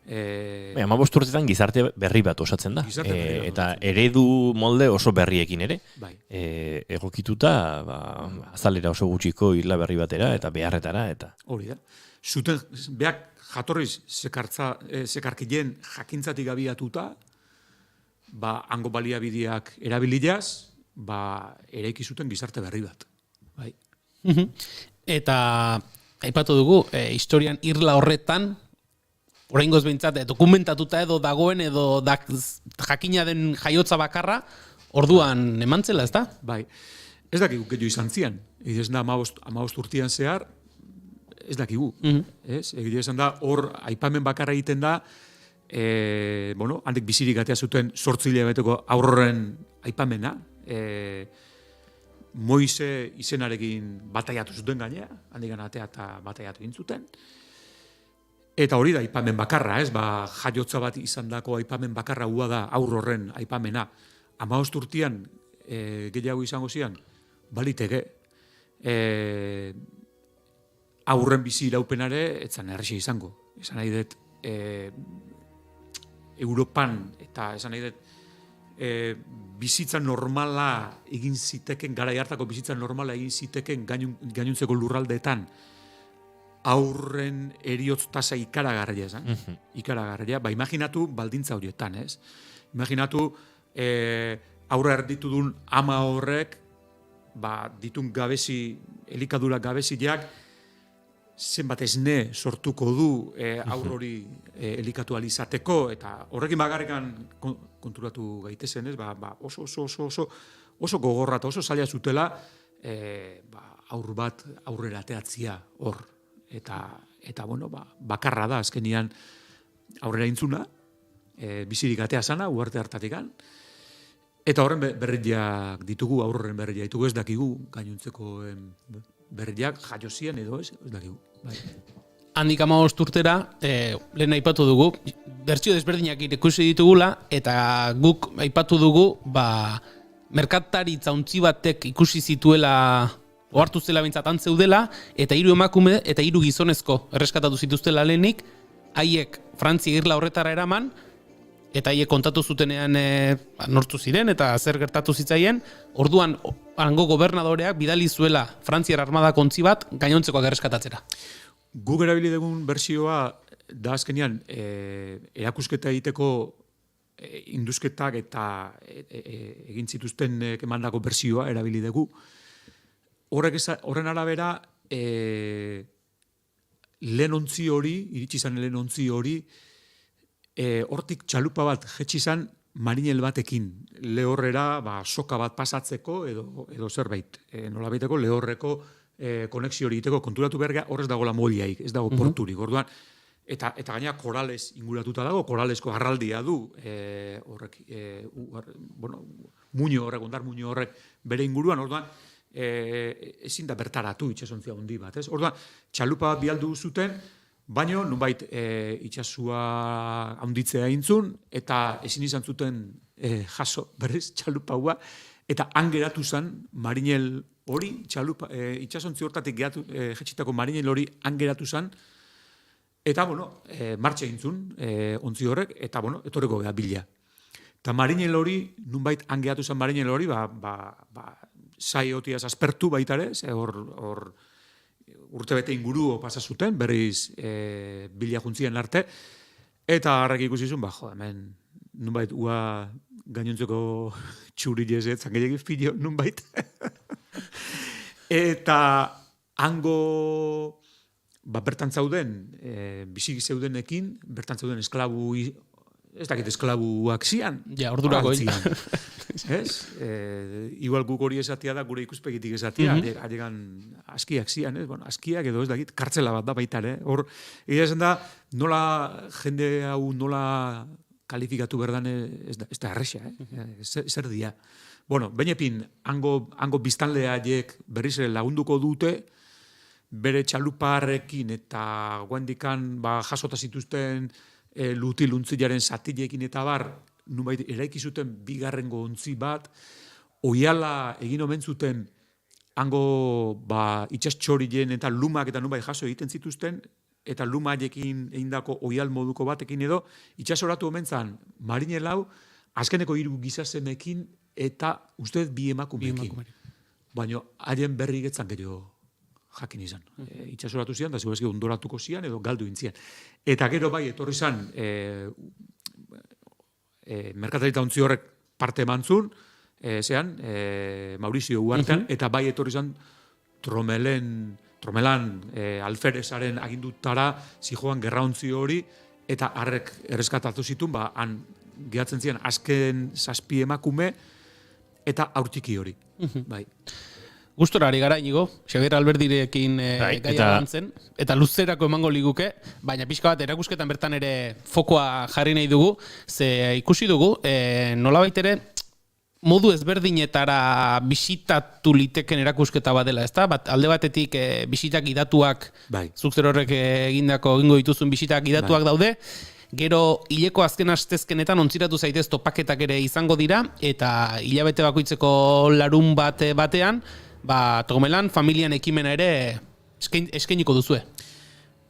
15 urtetan gizarte berri bat osatzen da. Eta eredu molde oso berriekin ere. Egokituta, azalera oso gutxiko isla berri batera, eta beharretara. Hori da. Zuten, beak jatorriz zekarkileen jakintzatik abiatuta, hango baliabideak erabiliaz, eraiki zuten gizarte berri bat. Bai. Eta aipatu dugu, historian irla horretan, oraingoz behintzat, dokumentatuta edo dagoen edo jakina den jaiotza bakarra, orduan emantzela, ez da? Bai. Ez dakigu gehiago izan zian. Ez da 15 urtean zehar, ez dakigu. Egia esan da, hor aipamen bakarra egiten da, handik bizirik atea zuten 8 hilabeteko aurroren aipamena, Moise izenarekin bataiatu zuten gainea, handik atea eta bataiatu egin zuten. Eta hori da aipamen bakarra, jaiotza bat izandako aipamen bakarra hua da aurroren aipamena. 15 urtean gehiago izango zian, baliteke, aurren bizi iraupenare, etzan errexia izango. Esan nahi dut, Europan, eta esan nahi dut, bizitza normala egin ziteken, garai hartako bizitza normala egin ziteken gainuntzeko lurraldeetan, aurren eriotz tasa ikaragarria, ikaragarria. Imaginatu baldintza horietan, ez? Imaginatu aurra erditudun ama horrek, ditun gabezi, elikadura gabeziak, zenbat esne sortuko du aurrori elikatu alizateko, eta horrekin bagarrikan konturatu gaitezen, ez? Oso gogorra eta oso zaila zutela aur bat aurrera ateatzia hor. Eta bakarra da, azkenian aurrera intzuna, bizirik atea zana, uarte hartatikan. Eta horren berriak ditugu, aurren berriak ditugu, ez dakigu, gainuntzeko berriak jaiozien edo ez dakigu. Handik 15 urtera, lehen aipatu dugu, bertsio desberdinak ikusi ditugula, eta guk aipatu dugu, merkataritza untzi batek ikusi zituela, ohartu zela bintzat antzeudela, eta 3 emakume eta 3 gizonezko erreskatatu zituztela lehenik, haiek Frantzia irla horretara eraman, eta haiek kontatu zutenean nortu ziren, eta zer gertatu zitzaien, orduan hango gobernadoreak bidali zuela Frantziar armada kontzi bat gainontzekoak erreskatatzera. Guk erabili dugun bertsioa da azkenean erakusketa egiteko induzketak eta egin zituzten emandako bertsioa erabili dugu. Horren arabera, lehen ontzi hori, iritsi izan lehen ontzi hori, hortik txalupa bat jetxi izan marinel batekin, lehorrera soka bat pasatzeko edo zerbait, nolabaiteko lehorreko konexio hori egiteko konturatu berga, horrez dagoela moliaik, ez dago porturik, orduan, eta gaina korales inguratuta dago, koralesko harraldia du, muño horrek, ondar muño horrek bere inguruan, orduan, ezin da bertaratu itxasontzia handi bat, ez? Orduan, txalupa bat bialdu zuten, Baina, nunbait, itxasua handitzea intzun, eta ezin izan zuten jaso, berriz, txalupaua, eta han geratu zen, marinel hori, itxasontzi hortatik jetxitako marinel hori han geratu zen, eta, bueno, martxa intzun, ontzi horrek, eta, bueno, etorreko geha bila. Eta marinel hori, nunbait han geratu zen marinel hori, zai otiaz aspertu baitare, hor urtebete inguru pasa zuten, berriz bila juntzien arte, eta harrek ikusi zuen, hemen, nunbait, ua gainontzeko txuri jezet, zangelegin filio, nunbait. Eta hango bertan zauden, bizik zeudenekin, bertan zauden esklabu, ez dakit esklabuak zian. Ja, ordurako ez? Igual guk hori esatia da, gure ikuspegitik esatia, aregan askiak zian, ez? Bueno, askiak edo ez dakit, kartzela bat da baita, hor, egia esan da, nola jende hau nola kalifikatu berdan ez da erresa, zer dia. Bueno, bainepin, hango biztanleaiek berriz ere lagunduko dute, bere txaluparrekin eta guandikan jasota zituzten luti-luntzilaren zatilekin eta bar, nubait eraiki zuten bigarrengo ontzi bat, oiala egin omen zuten hango itxastxorien eta lumak eta nubait jaso egiten zituzten, eta lumaiekin egindako oial moduko batekin edo, itxasoratu omen zan marinel hau, azkeneko 3 gizasemekin eta ustez 2 emakumeekin. Baina haien berri getzan gero jakin izan. Itxasoratu zian, da zigurezki ondoratuko zian edo galdu intzian. Eta gero bai, etorri zan, merkatarita ontzi horrek parte emantzun, Maurizio Uartean, eta bai etorri zan Tromelan alferezaren agindutara zijoan gerraontzi hori, eta harrek erreskatatu zitun, han gehatzen zian azken 7 emakume, eta aurtiki hori. Bai. Gustora ari gara, Inigo, Xabier Alberdirekin gaia lantzen, eta luzerako emango liguke, baina pixka bat erakusketan bertan ere fokoa jarri nahi dugu, ze ikusi dugu, nolabait ere, modu ezberdinetara bisitatu liteken erakusketa bat dela, ezta? Alde batetik bisitak gidatuak, zuk zer horrek egingo dituzun bisitak gidatuak daude, gero hileko azken astezkenetan ontziratu zaitez topaketak ere izango dira, eta hilabete bakoitzeko larun batean, Tromelan familian ekimena ere eskainiko duzue.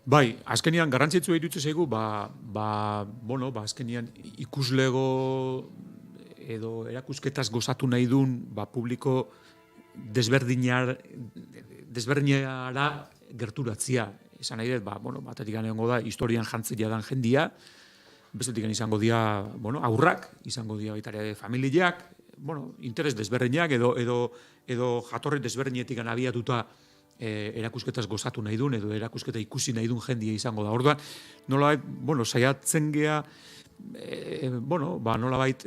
Bai, azkenian garrantzitsua iruditzen zaigu, azkenian ikuslego edo erakusketaz gozatu nahi duen publiko desberdinara gerturatzia. Esan nahi dut, batetik egongo da, historian jantzia dan jendia, bestetik izango dira aurrak, izango dira baita ere familiak, interes desberdinak edo jatorri desberdinetik abiatuta erakusketaz gozatu nahi duen, edo erakusketa ikusi nahi duen jendia izango da. Orduan, nolabait, saiatzen gea, nolabait,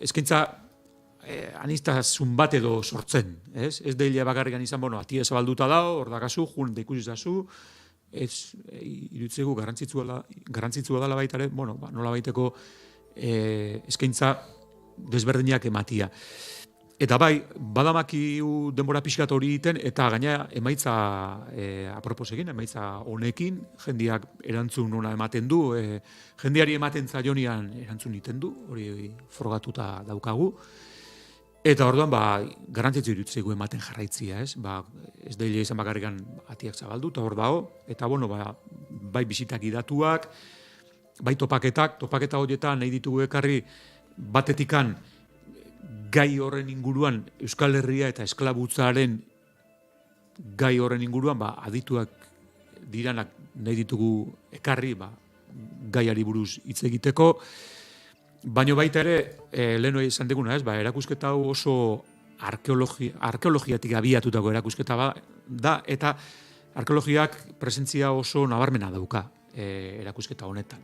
eskaintza aniztasun bat edo sortzen, ez? Ez deila bakarrikan izan, atia zabalduta dao, hor dakazu, jun da ikusi zazu, ez irutzegu garrantzitsua dela baita ere, nolabaiteko eskaintza desberdinak ematia. Eta bai, badamakiu denbora pixkat hori egiten, eta gaina emaitza aproposekin, emaitza honekin, jendiak erantzun ona ematen du, jendiari ematen zaionian erantzun egiten du, hori frogatuta daukagu. Eta orduan, garrantzitzu irutzegu ematen jarraitzia, ez? Ez daile izan bakarrikan atiak zabaldu, eta hor dago, eta bai bisitak idatuak, bai topaketa horietan nahi ditugu ekarri batetikan gai horren inguruan, Euskal Herria eta esklabutzaren gai horren inguruan, adituak diranak nahi ditugu ekarri, gaiari buruz hitz egiteko, baina baita ere, leheno izan deguna, erakusketa hau oso arkeologiatik abiatutako erakusketa da, eta arkeologiak presentzia oso nabarmena dauka erakusketa honetan,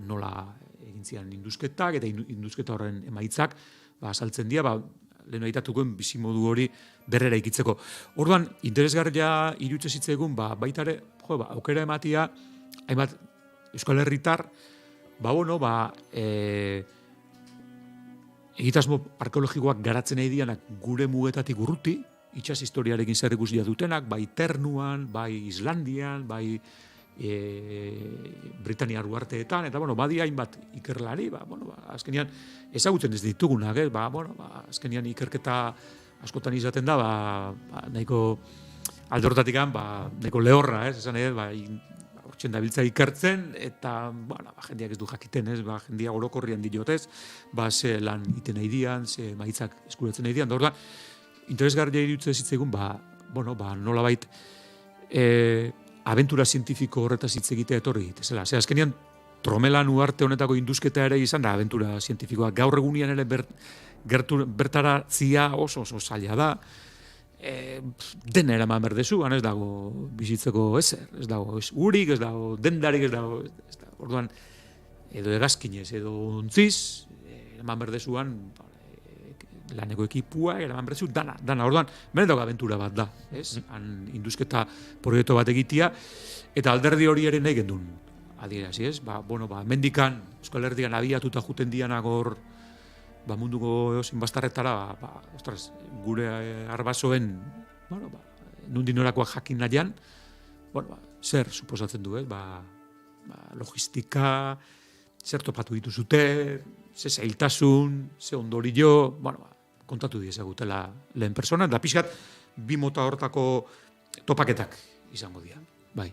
nola egin zian induzketak, eta induzketa horren emaitzak, azaltzen dira, leheno aitatukoen bizimodu hori berrera ikitzeko. Orduan, interesgarria irutze zitzegun, baita ere, aukera ematia, hainbat Euskal Herritar, egitasmo arkeologikoak garatzen nahi dianak gure mugetatik urruti, itxas historiarekin zer ikusia dutenak, bai Ternuan, bai Islandian, bai Britaniar uharteetan, eta badia hainbat ikerlari, azkenean ezagutzen ez ditugunak, azkenean ikerketa askotan izaten da, nahiko alde horretatik nahiko lehorra, esan hortzen dabiltza ikertzen, eta jendeak ez du jakiten, jendeak orokorrian diotez, ze lan iten nahi dian, ze maitzak eskuratzen nahi dian, da orduan, interesgarria iruditzen zitzaigun, nolabait, abentura zientifiko horretaz hitz egitea etorri egitezela. Azkenean, Tromelan uharte honetako indusketa ere izan da abentura zientifikoa. Gaur egunean ere bertaratzia oso zaila da. Dena eraman berdezu, ez dago bizitzeko ezer, ez dago urik, ez dago dendarik, ez dago. Orduan, edo hegazkinez, edo ontziz, eraman berdezuan, laneko ekipua, eraman berdezu, dana. Orduan, benetako abentura bat da, han indusketa proiektu bat egitea, eta alderdi hori ere nahi gendun adierazi, mendikan, Euskal Herrian abiatuta juten dianak hor, munduko eozin bastarretara, gure arbasoen, nundin orakoak jakin nahian, zer suposatzen du, logistika, zer topatu dituzute, ze zailtasun, ze ondorio, kontatu diezagutela lehen persona, da pixkat, bi mota hortako topaketak izango dira, bai.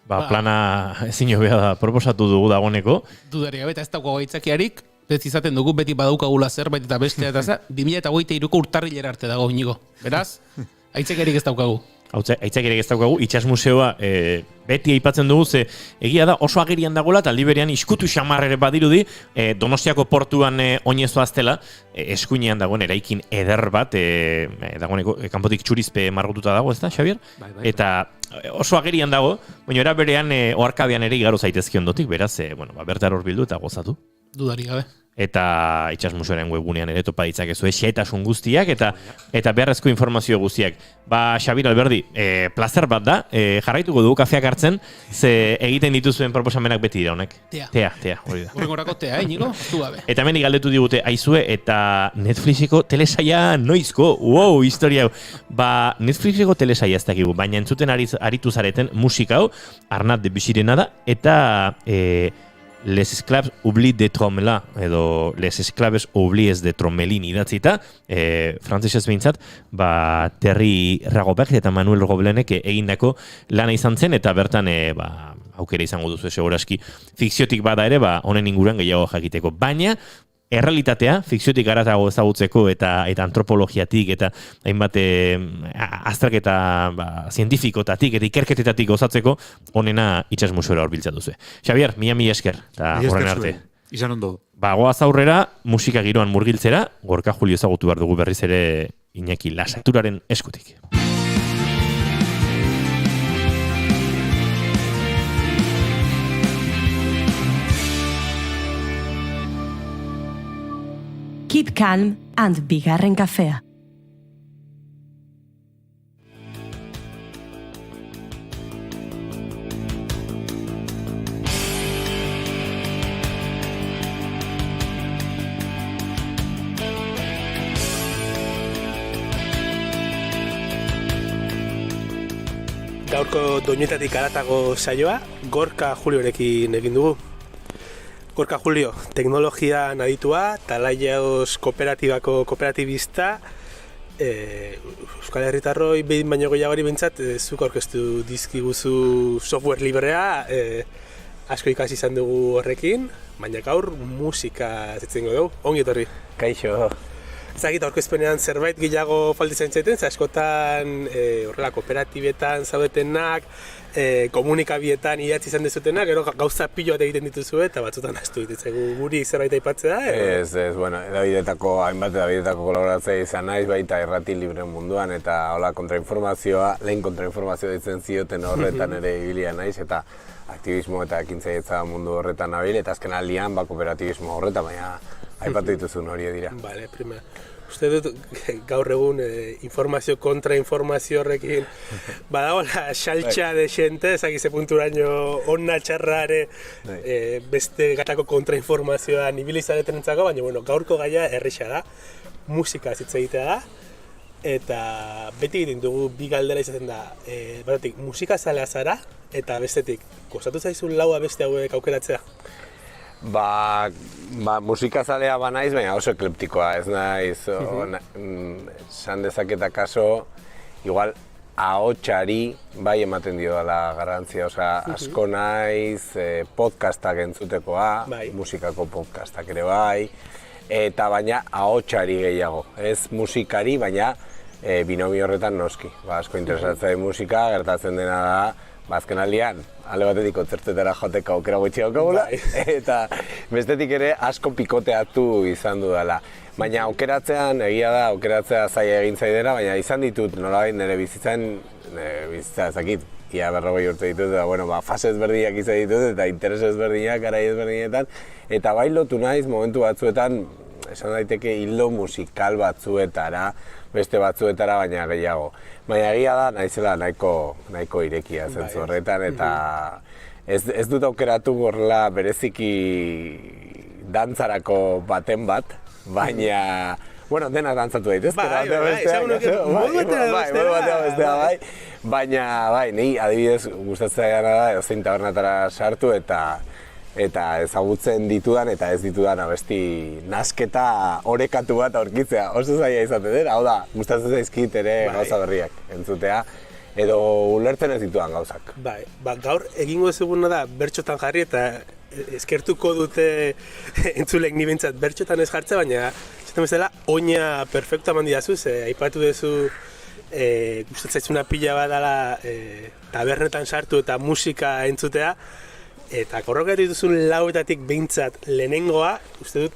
Plana ezin hobea da proposatu dugu dagoeneko. Dudarik gabe, eta ez dago gaitzakiarik, ez izaten dugu beti badaukagula zerbait eta bestea eta za, 2023ko urtarrilera arte dago inigo. Beraz, aitzakiarik ez daukagu. Aitzakiarik ez daukagu, Itsas Museoa beti aipatzen dugu, ze egia da oso agerian dagoela, eta aldi berean iskutu xamar ere badirudi, Donostiako portuan oinezoaztela, eskuinean dagoen eraikin eder bat, dagoeneko kanpotik txurizpe margotuta dago, ez da, Xabier? Bai. Eta oso agerian dago, baina era berean oharkabean ere igaro zaitezke ondotik, beraz, bertar hor bildu eta gozatu. Dudarik gabe. Eta Itsas Museoaren webgunean ere topa ditzakezu xehetasun guztiak eta beharrezko informazio guztiak. Xabir Alberdi, plazer bat da, jarraituko dugu kafeak hartzen, ze egiten dituzuen proposamenak beti dira honek. Tea, hori da. Horrengorako tea, Inigo? Du gabe. Eta hemen galdetu digute, aizue, eta Netflixeko telesaia noizko, historia hau. Netflixeko telesaia ez dakigu, baina entzuten aritu zareten musika hau, Arnat de Bixirena da, eta Les Esclaves Oubliés de Tromelin, edo Les Esclaves Oubliés de Tromelin idatzita, frantzesez behintzat, Terry Ragobert eta Manuel Goblenek egindako lana izan zen, eta bertan aukera izango duzu segurazki fikziotik bada ere, honen inguruan gehiago jakiteko. Baina, errealitatea, fikziotik haratago ezagutzeko eta antropologiatik eta hainbat azterketa zientifikotatik eta ikerketetatik gozatzeko honena Itsas Museora horbiltza duzu. Xabier, mila esker, eta horren arte. Izan ondo. Goaz aurrera, musika giroan murgiltzera, Gorka Julio ezagutu behar dugu berriz ere Iñaki Lasaturaren eskutik. Keep calm and bigarren kafea. Gaurko doinetatik haratago saioa, Gorka Juliorekin egin dugu. Gorka Julio, teknologian aditua, Talaiaos kooperatibako kooperatibista, Euskal Herritarroi behin baino gehiagori behintzat, zuk aurkeztu dizkiguzu software librea, asko ikasi izan dugu horrekin, baina gaur musika zitzengo dugu, ongi etorri. Kaixo. Ezagita aurkezpenean zerbait gehiago faltitzen zaiten, askotan horrela kooperatibetan zaudetenak, komunikabietan idatzi izan dezutenak, gero gauza pilo bat egiten dituzu eta batzutan ahaztu egiten guri zerbait aipatzea da? Ez, hainbat edabidetako kolaboratzea izan naiz, baita irrati libre munduan, eta hola kontrainformazioa, lehen kontrainformazioa ditzen zioten horretan ere ibilia naiz, eta aktivismo eta ekintzailetza mundu horretan nabil, eta azken aldian kooperatibismo horretan, baina aipatu dituzun hori dira. Vale, primera. Uste dut gaur egun informazio kontra informazio horrekin badagoela xaltxa de xente, ezagize punturaino onna txarrare beste gatako kontra informazioa nibili zaretenentzako, baina gaurko gaia erresa da, musika hitz egitea da, eta beti egiten dugu bi galdera izaten da, batetik musikazalea zara, eta bestetik, kostatu zaizun lau abesti hauek aukeratzea? Ba, musikazalea banaiz, baina oso ekleptikoa, ez naiz, esan dezaketa kaso, igual, ahotsari bai ematen dio dela garrantzia, asko naiz podcastak entzutekoa, musikako podcastak ere bai, eta baina ahotsari gehiago, ez musikari, baina binomio horretan noski. Asko interesatzen musika, gertatzen dena da, azken aldian, alde batetik kontzertetara joteko aukera gutxi daukagula, eta bestetik ere asko pikoteatu izan dudala. Baina aukeratzean, egia da, aukeratzea zaila egin zaidera, baina izan ditut nolabait nire bizitza ezakit, ia 40 urte ditut, eta fase ezberdinak izan ditut, eta interes ezberdinak, garai ezberdinetan, eta bai lotu naiz momentu batzuetan, esan daiteke hildo musikal batzuetara, beste batzuetara baina gehiago. Baina egia da, naizela nahiko irekia zentzu horretan, eta ez dut aukeratu gorla bereziki dantzarako baten bat, baina, denak dantzatu daitezke. Bai, baina, ni adibidez gustatzen gana da, edozein tabernatara sartu eta ezagutzen ditudan eta ez ditudan abesti nasketa orekatu bat aurkitzea. Oso zaila izaten dira, hau da, gustatzen zaizkit ere gauza berriak entzutea, edo ulertzen ez ditudan gauzak. Gaur egingo ezuguna da bertxotan jarri eta eskertuko dute entzulek ni behintzat bertxotan ez jartzea, baina zaten bezala oina perfecto eman didazu, aipatu duzu gustatzen zaizuna pila bat dela tabernetan sartu eta musika entzutea, eta korrokatu dituzun lauetatik behintzat lehenengoa, uste dut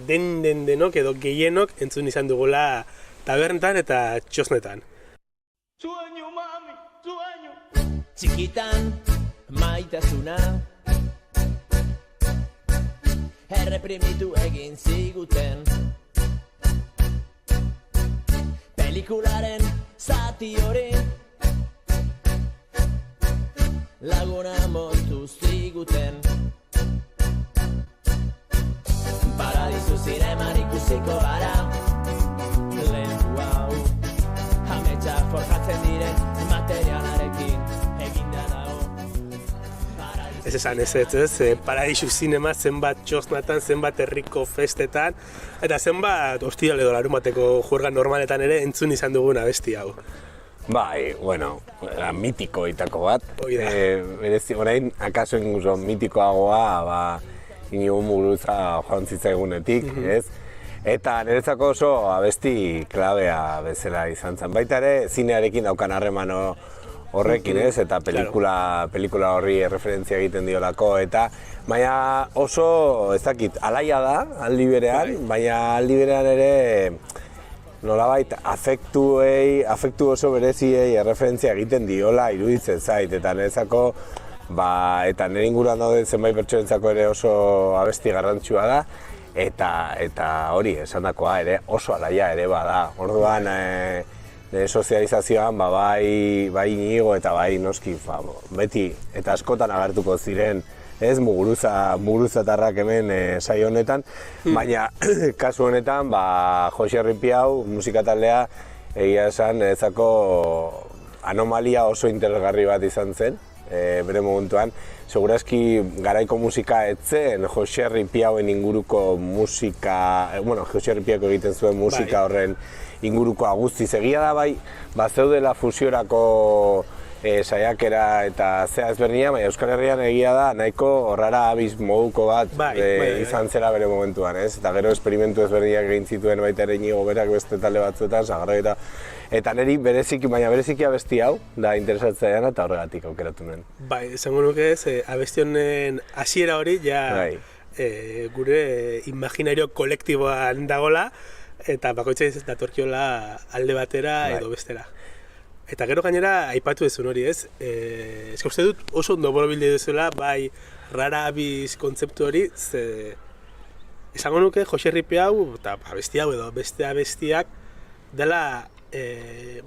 denok edo gehienok entzun izan dugula tabernetan eta txosnetan. Sueño, mami, sueño. Txikitan maitasuna erreprimitu egin ziguten, pelikularen zati hori laguna moztu ziguten. Paradisu zineman ikusiko gara, lehenku hau ametsa forjatzen diren materialarekin eginda dago. Ez esan ez, Paradisu zinema zenbat txosnatan, zenbat herriko festetan, eta zenbat ostiral edo larumateko juergan normaletan ere entzun izan duguna abesti hau. Bai, mitiko itako bat. Orain, akaso inguzo mitikoagoa, Inigo Muguruza joan zitzaigun,etik, ez? Eta niretzako oso abesti klabea bezala izan zen. Baita ere, zinearekin daukan harreman horrekin, ez? Eta pelikula horri referentzia egiten diolako, eta baina oso, ez dakit, alaia da, aldi berean, baina aldi berean ere nolabait afektu oso bereziei erreferentzia egiten diola iruditzen zait, eta niretzako, eta nire inguruan dauden zenbait pertsonentzako ere oso abesti garrantzua da, eta hori, esandakoa ere oso alaia ere bada. Orduan, nire sozializazioan, bai Inigo eta bai noski, beti, eta askotan agertuko ziren, ez, muguruzatarrak hemen saio honetan, baina kasu honetan, Joxe Ripiau musikataldea egia esan ezako anomalia oso interesgarri bat izan zen, bere momentuan. Segurazki garaiko musika etzen Joxe Ripiauen inguruko musika, Joxe Ripiako egiten zuen musika horren inguruko guztiz egia da bai, zeudela fusiorako saiakera eta zea ezberdina, baina Euskal Herrian egia da nahiko rara abiz moduko bat izan zela bere momentuan, ez? Eta gero esperimentu ezberdinak egin zituen baita ere Inigo berak beste talde batzuetan, Sagarra eta niri bereziki abesti hau da interesatzea eta horregatik aukeratu nuen. Bai, esango nuke ez, abesti honen hasiera hori gure imaginario kolektiboan dagola eta bakoitza datorkiola alde batera edo bestera. Eta gero gainera aipatu duzun hori, ez? Uste dut oso ondo borobildu duzuela, bai rara abiz kontzeptu hori, esango nuke Joxe Ripiau eta abesti hau edo beste abestiak dela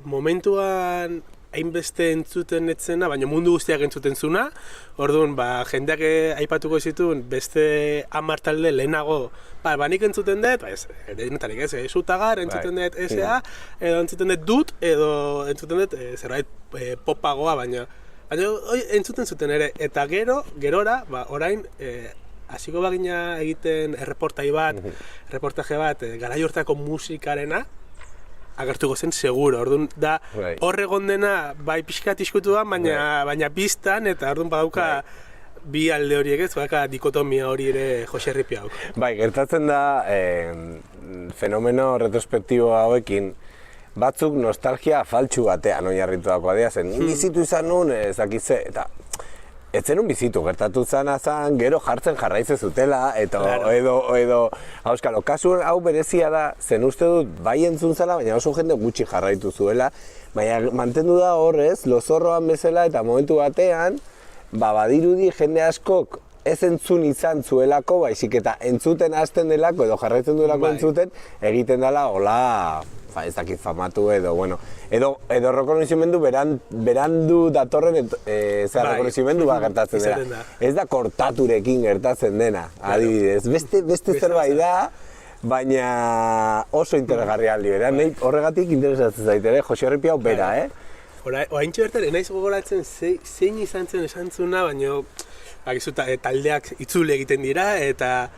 momentuan hainbeste entzuten etzena, baina mundu guztiak entzuten zuna. Orduan, jendeak aipatuko zituen beste 10 talde lehenago, nik entzuten dut, denetarik ez, Sutagar, entzuten dut S.A., edo entzuten dut edo entzuten dut zerbait popagoa, baina entzuten zuten ere, eta gerora, orain, hasiko bagina egiten reportaje bat, garai hortako musikarena, agertuko zen seguro. Orduan da hor egon dena bai pixkat iskutuan, baina biztan, eta orduan badauka bi alde horiek ez, badauka dikotomia hori ere Jose Ripiauk. Bai, gertatzen da fenomeno retrospektibo hauekin, batzuk nostalgia faltsu batean oinarrituako adea zen. Bizitu izan nun, ezakitze, eta ez zenun bizitu, gertatu zan, gero jartzen jarraize zutela, eta edo auskalo, kasu hau berezia da, zen uste dut bai entzun zela, baina oso jende gutxi jarraitu zuela, baina mantendu da horrez, lozorroan bezala eta momentu batean, badirudi jende askok ez entzun izan zuelako, baizik eta entzuten hasten delako, edo jarraitzen duelako entzuten, egiten dela, hola, ez dakit famatu edo rekonozimendu berandu datorren rekonozimendu bat gertatzen dena. Ez da kortaturekin gertatzen dena, adibidez. Beste zerbait da, baina oso interesgarria aldi bera. Horregatik interesatzen zaitere, Jose Ripiau bera, Oaintxe bertan, enaiz gogoratzen zein izan zen esantzuna, baina taldeak itzule egiten dira, eta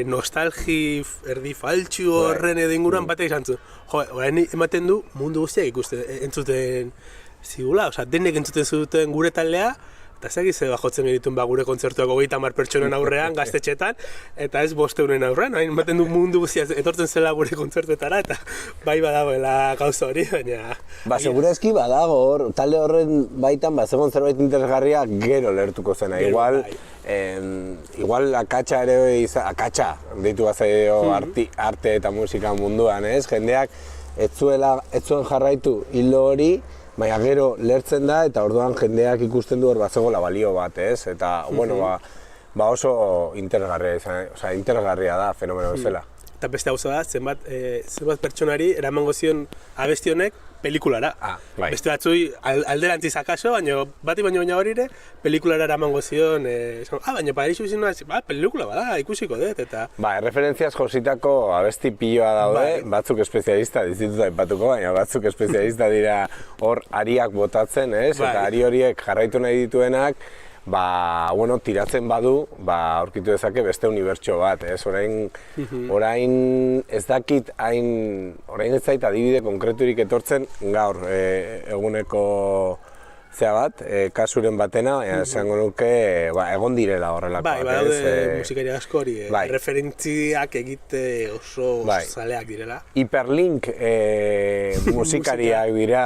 nostalgi erdi faltsu horren edo inguruan batek izan zuen. Orain ematen du mundu guztiak entzuten zigula, denek entzuten zuten gure taldea, eta zeak izan jotzen genituen gure kontzertuak 30 pertsonen aurrean, gaztetxetan, eta ez 500 aurrean, ematen du mundu guztiak etortzen zela gure kontzertuetara, eta bai badagoela gauza hori, baina... Segurazki badago, talde horren baitan, zegoen zerbait interesgarria gero lertuko zena, igual akatsa ere akatsa deitu bazaio arte eta musika munduan, ez? Jendeak ez zuen jarraitu hilo hori, baina gero lertzen da eta orduan jendeak ikusten du hor bazegoela balio bat, ez? Eta, oso interesgarria da fenomeno bezala. Eta beste gauza da, zenbat pertsonari eramango zion abesti honek pelikulara. Beste batzui alderantziz akaso, baina hori ere, pelikulara eramango zion, baina Paraisu izin nuen, pelikula bada, ikusiko dut, eta... Referentziaz jositako abesti piloa daude, batzuk espezialista dizituta aipatuko, baina batzuk espezialista dira hor ariak botatzen, ez? Eta ari horiek jarraitu nahi dituenak, tiratzen badu, aurkitu dezake beste unibertso bat, ez? Orain ez dakit orain ez zait adibide konkreturik etortzen gaur eguneko kasuren batena, esango nuke egon direla horrelakoak. Badaude musikari asko hori, referentziak egite oso zaleak direla. Hiperlink musikariak dira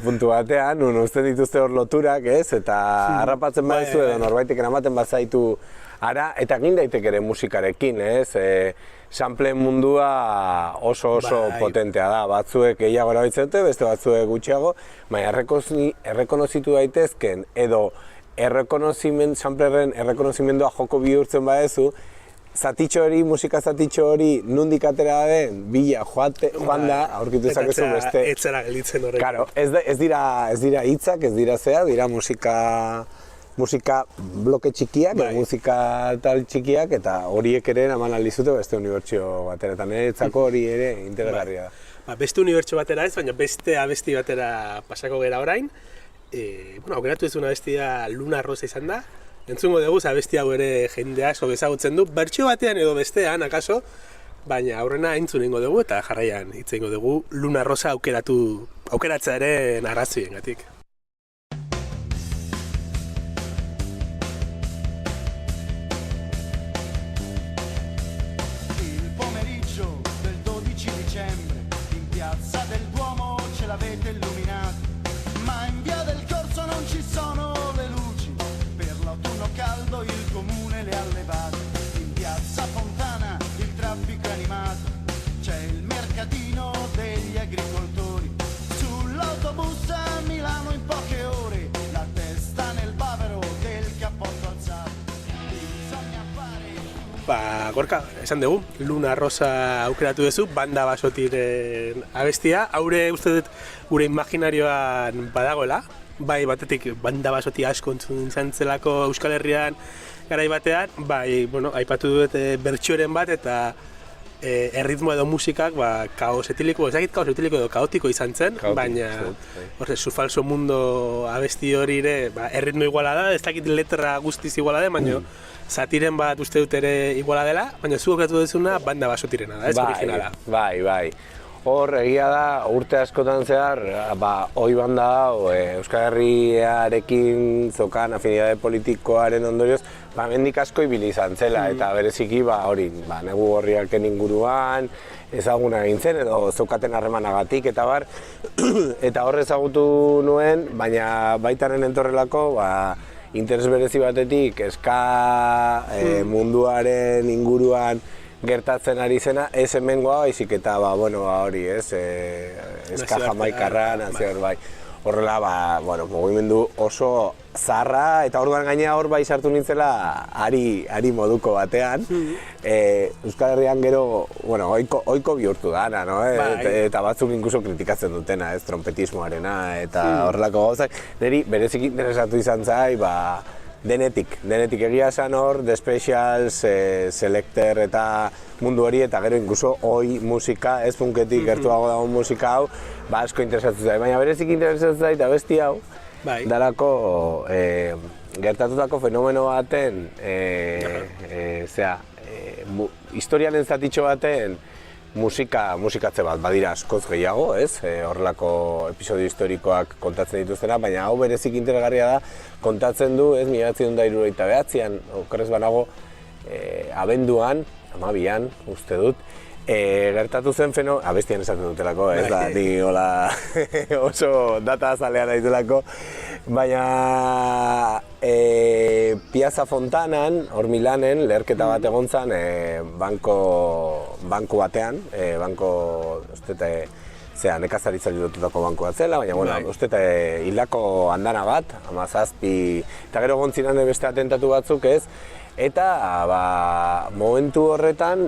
puntu batean, uste dituzte hor loturak, eta harrapatzen badizu edo norbaitek eramaten bazaitu ara, eta egin daitek ere musikarekin, sample mundua oso potentea da, batzuek gehiago erabiltzen dute, beste batzuek gutxiago, baina errekonozitu daitezken edo samplerren errekonozimendua joko bihurtzen badezu, musika zatitxo hori nundik atera den, bila joan da, aurkitu ezakezu beste. Etzera gelditzen horrekin. Claro, ez dira hitzak, ez dira dira musika bloke txikiak, musika tal txikiak, eta horiek ere eman aldizute beste unibertsio batera, eta niretzako hori ere interesgarria da. Beste unibertsio batera ez, baina beste abesti batera pasako gera orain. Aukeratu ez una abestia Luna Rosa izan da. Entzungo dugu, abesti hau ere jendea asko ezagutzen du, bertsio batean edo bestean, akaso, baina aurrena entzun egingo dugu eta jarraian hitz egingo dugu Luna Rosa aukeratzearen arrazoiengatik. Sull'autobus a Milano Gorka, esan dugu, Luna Rosa aukeratu duzu, banda basotiren abestia, haure uste dut gure imaginarioan badagoela, bai batetik banda basoti asko entzun zantzelako Euskal Herrian garai batean, bai, bueno, aipatu dut bertsioren bat eta erritmo edo musikak kaos etiliko, ezagit kaos etiliko edo kaotiko izan zen, baina Su Falso Mundo abesti hori ere erritmo iguala da, ez dakit letra guztiz iguala da, baina zatiren bat uste dut ere iguala dela, baina zu aukeratu duzuna banda basotirena da, ez originala. Bai. Hor, egia da, urte askotan zehar, hoi banda hau, Euskal Herriarekin zokan afinidade politikoaren ondorioz, mendik asko ibili izan zela, eta bereziki hori, negu gorriaken inguruan, ezaguna gintzen, edo zeukaten harremanagatik, eta bar, eta hor ezagutu nuen, baina baitaren entorrelako, interes berezi batetik, eska munduaren inguruan, gertatzen ari zena, ez hemengoa baizik eta hori, eska jamaikarra, nazioar bai. Horrela, mugimendu oso zarra, eta orduan gainea hor bai sartu nintzela ari moduko batean. Euskal Herrian gero, ohiko bihurtu dana, no? Eta batzuk inkuso kritikatzen dutena, trompetismoarena, eta horrelako gauzak. Neri berezik interesatu izan zai, denetik egia esan hor, The Specials, Selecter eta mundu hori, eta gero inkuso oi musika, ez funketik gertuago dagoen musika hau, asko interesatzen zait, baina berezik interesatzen zait abesti hau, dalako gertatutako fenomeno baten, historiaren zatitxo baten musikatze bat, badira askoz gehiago, horrelako episodio historikoak kontatzen dituztena, baina hau berezik interesgarria da, kontatzen du, 1979an, okerrez banago, abenduan, 12an, uste dut, gertatu zen abestian esaten dutelako, ez da, ni hola oso data azalean dituelako, baina Piazza Fontanan, hor Milanen, leherketa bat egon zen banku batean, nekazaritza lotutako banku bat zela, baina, hildako andana bat, 17, eta gero egon ziren beste atentatu batzuk ez, eta momentu horretan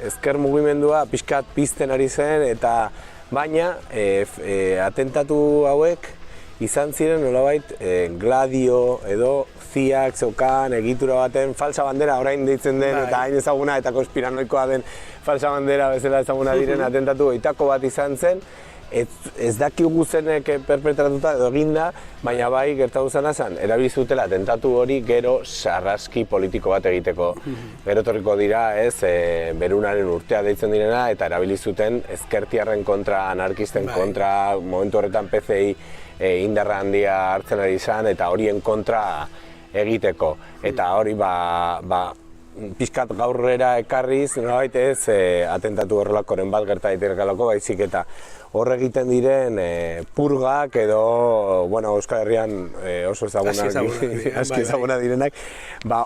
ezker mugimendua pixkat pizten ari zen, eta baina atentatu hauek izan ziren nolabait gladio edo ziak zeukan egitura baten falsa bandera orain deitzen den eta hain ezaguna eta konspiranoikoa den falsa bandera bezala ezaguna diren atentatu goitako bat izan zen. Ez dakigu zenek perpetratuta edo eginda, baina bai gertatu zena zen, erabili zutela atentatu hori gero sarraski politiko bat egiteko. Gero etorriko dira, Berunaren urtea deitzen direna, eta erabili zuten ezkertiarren kontra, anarkisten kontra, momentu horretan PCI indarra handia hartzen ari izan, eta horien kontra egiteko. Eta hori pizkat gaurrera ekarriz, nolabait ez atentatu horrelakoren bat gerta daitekeelako, baizik eta hor egiten diren purgak edo, Euskal Herrian oso aski ezaguna direnak,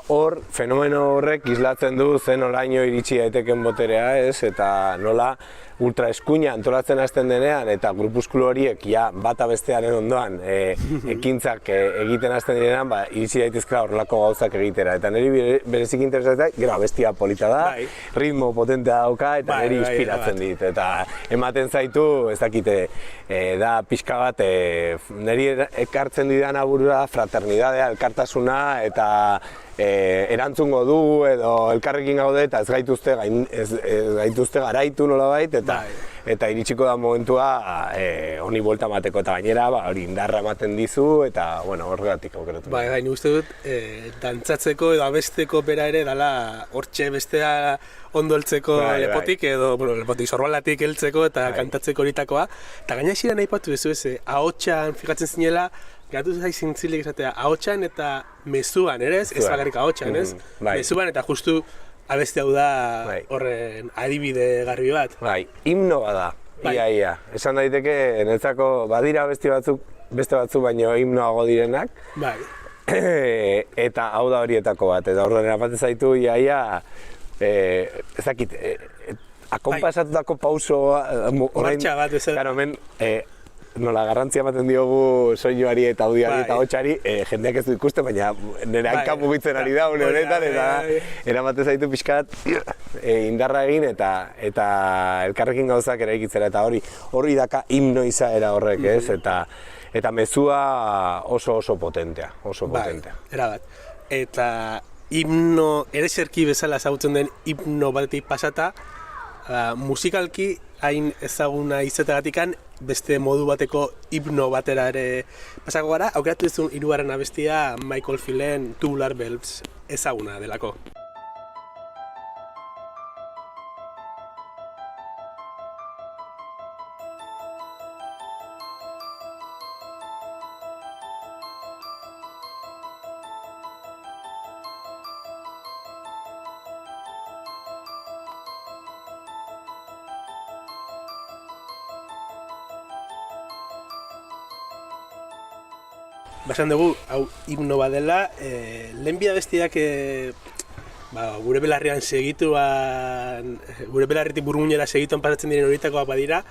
hor fenomeno horrek islatzen du zen oraino iritsi daiteken boterea ez, eta nola ultraeskuina antolatzen hasten denean eta grupuskulu horiek bata bestearen ondoan ekintzak egiten hasten direnean, iritsi daitezkela horrelako gauzak egitera. Eta niri berezik interesatzen, gero abestia polita da, ritmo potentea dauka eta niri inspiratzen dit. Eta ematen zaitu, ez dakite, da pixka bat, niri ekartzen didan aburura fraternidadea, elkartasuna eta erantzungo du edo elkarrekin gaude eta ez gaituzte garaitu nolabait eta iritsiko da momentua honi buelta emateko eta gainera hori indarra ematen dizu eta horregatik aukeratu. Nik uste dut dantzatzeko edo abesteko bera ere dala hortxe bestea ondo heltzeko lepotik edo lepotik sorbalatik heltzeko eta kantatzeko horitakoa eta gaina ziren aipatu duzu ahotsan fijatzen zinela geratu zai zintzilik esatea ahotsan eta mezuan, ez bakarrik ahotsan, ez? Mezuan eta justu abeste hau da horren adibide garbi bat. Himno bada, ia. Esan daiteke, netzako badira beste batzuk baino himnoago direnak. Eta hau da horietako bat, eta horren erapatzen zaitu, ia, ez dakit, akonpasatutako pauso... Martxa bat, ez da. nola garrantzia ematen diogu soinuari eta audioari eta hotsari, jendeak ez du ikusten, baina nire hanka mugitzen ari da une honetan, eta eramaten zaitu pixkat indarra egin eta elkarrekin gauzak eraikitzera, eta hori daka himno izaera horrek, ez? Eta mezua oso potentea, Erabat. Eta himno, ereserki bezala ezagutzen den himno batetik pasata, musikalki hain ezaguna izateagatikan beste modu bateko himno batera ere pasako gara, aukeratu duzun hirugarren abestia Michael Fielden Tubular Bells ezaguna delako. Basan dugu, hau himno badela, lehen bi abestiak gure belarrian segituan, gure belarritik burmuinera segituan pasatzen diren horietakoak badira.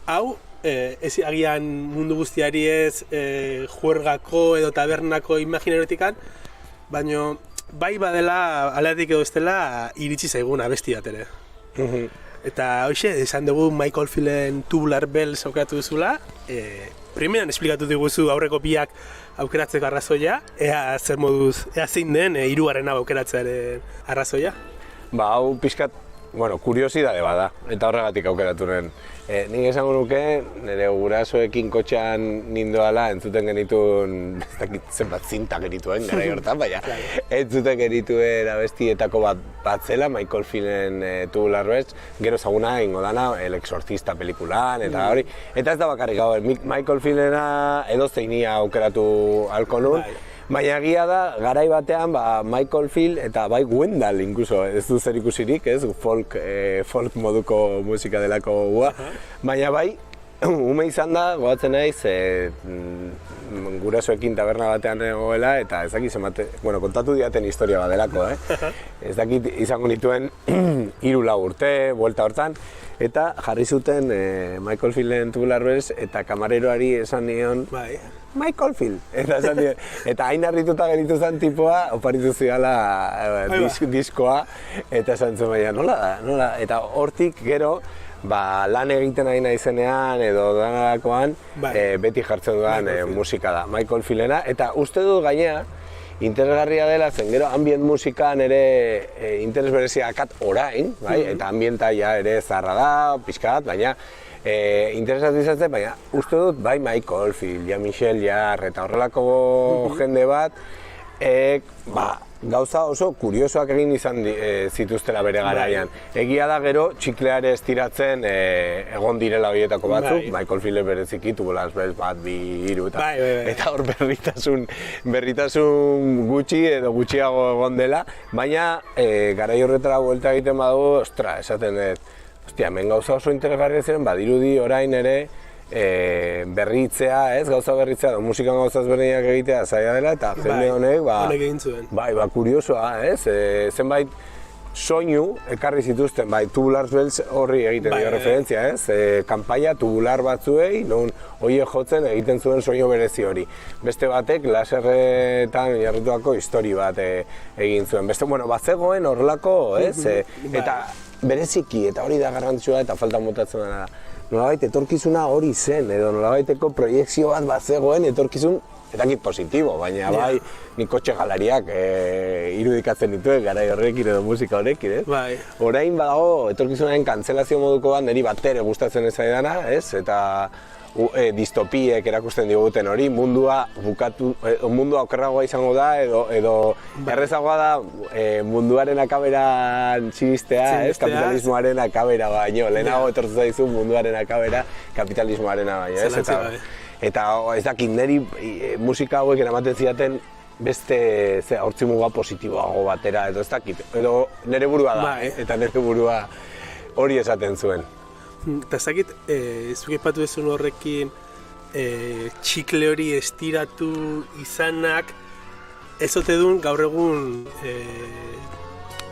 Hau, ez agian mundu guztiari ez juergako edo tabernako imaginerotikan, baina bai badela, aldetik edo estela, iritsi zaigun abesti bat ere. Eta hoxe, esan dugu Michael Fielden Tubular Bells aukeratu duzula, primeran esplikatu diguzu aurreko biak aukeratzeko arrazoia, ea zer moduz, ea zein den hirugarren hau aukeratzearen arrazoia? Hau pixkat, kuriosidade bada, eta horregatik aukeratu nuen. Nik esango nuke, nire gurasoekin kotxean nindoala entzuten genituen, ez dakit zenbat zinta genituen gara hortan, baina entzuten genituen abestietako bat zela, Michael Fielden Tubular Bells, gero ezaguna ingo dana, El Exorcista pelikulan, eta hori. Eta ez da bakarrik gau, Michael Fielena edozeinia aukeratu halko nun, baina egia da, garai batean Michael Field eta bai Wendell inkluso, ez du zer ikusirik, ez, folk moduko musika delako gua, baina bai, ume izan da, goatzen naiz, gurasoekin taberna batean egoela, eta ez dakit zenbate, kontatu diaten historia bat delako, ez dakit izango nituen 3-4 urte, buelta hortan, eta jarri zuten Michael Fielden Tubular Bells eta kamareroari esan nion Michael Field, eta hain harrituta genitu zen tipoa, oparitu zidala diskoa, eta esan zuen baina nola da, eta hortik gero, lan egiten ari naizenean edo danarakoan beti jartzen dudan musika da, Michael Fielena, eta uste dut gainea, interesgarria dela, zen gero ambient musikan ere interes berezia akat orain, eta ambienta ja ere zarra da, pixkat, baina interesatu izatzen, baina uste dut bai Michael Field, Jean-Michel Jarre eta horrelako jende bat, gauza oso kuriosoak egin izan zituztela bere garaian. Egia da gero txikleare estiratzen egon direla horietako batzuk, Michael Field bereziki Tubular Bells bat, 2, 3 eta hor berritasun gutxi edo gutxiago egon dela, baina garai horretara buelta egiten badu, ostra, esaten dut, hemen gauza oso interesgarria ziren, badirudi orain ere berritzea, gauza berritzea, musikan gauzaz berdinak egitea zaila dela, eta jende honek, kuriosoa, zenbait soinu ekarri zituzten, Tubular Bells horri egiten dio referentzia, kanpaia tubular batzuei, non horiek jotzen egiten zuen soinu berezi hori. Beste batek laserretan jarrituako histori bat egin zuen. Beste, bazegoen horrelako, eta bereziki, eta hori da garrantzua eta falta motatzen dena da. Nolabait etorkizuna hori zen, edo nolabaiteko proiekzio bat bazegoen etorkizun etakit positibo, baina bai nik kotxe galariak irudikatzen dituen garai horrekin edo musika horrekin, Orain badago etorkizunaren kantzelazio moduko bat niri batere gustatzen ez zaidana, eta distopiek erakusten diguten hori, mundua okerragoa izango da, edo errezagoa da munduaren akaberan txistea, kapitalismoaren akabera baino, lehenago etortzen zaizu munduaren akabera kapitalismoaren baino, eta ez dakit niri musika hauek eramaten zidaten beste hortzimuga positiboago batera, edo ez dakit, edo nire burua da, eta nire burua hori esaten zuen. Eta ez dakit, zuk ipatu ezun horrekin txikle hori estiratu izanak ez ote duen gaur egun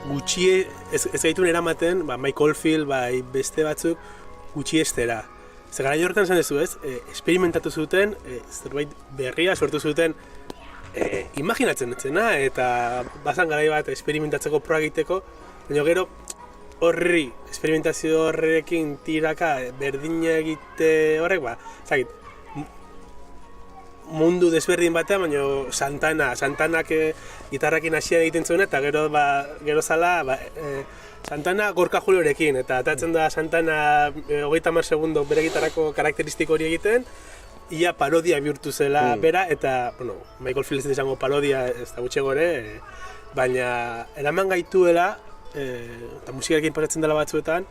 gutxi ez gaitun eramaten Michael Field beste batzuk gutxi estera. Ze garai horretan esan duzu ez, esperimentatu zuten, zerbait berria sortu zuten, imaginatzen etzena, eta bazan garai bat esperimentatzeko proa egiteko, baina gero horri, esperimentazio horrekin tiraka berdina egite horrek, zakit, mundu desberdin batean, baina Santanak gitarrakin hasian egiten zuen, eta gero zala, Santana Gorka Juliorekin, eta atatzen da Santana 30 segundo bere gitarrako karakteristiko hori egiten, ia parodia bihurtu zela bera, eta, Michael Field ez izango parodia ez da gutxego ere, baina eraman gaituela, eta musikarekin pasatzen dela batzuetan,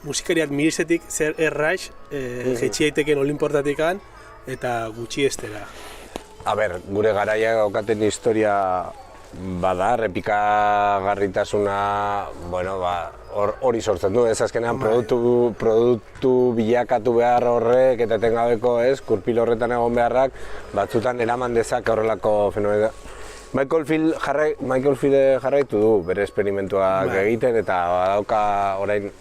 musikariak mirizetik zer erraix, jetxi daiteken olinportatikan, eta gutxi estera. A ber, gure garaia gaukaten historia bada, repikagarritasuna, hori sortzen du, ez azkenean produktu bilakatu behar horrek eta etengabeko, kurpil horretan egon beharrak, batzutan eraman dezak horrelako fenomeno. Michael Field jarraitu du bere esperimentuak egiten, eta badauka orain,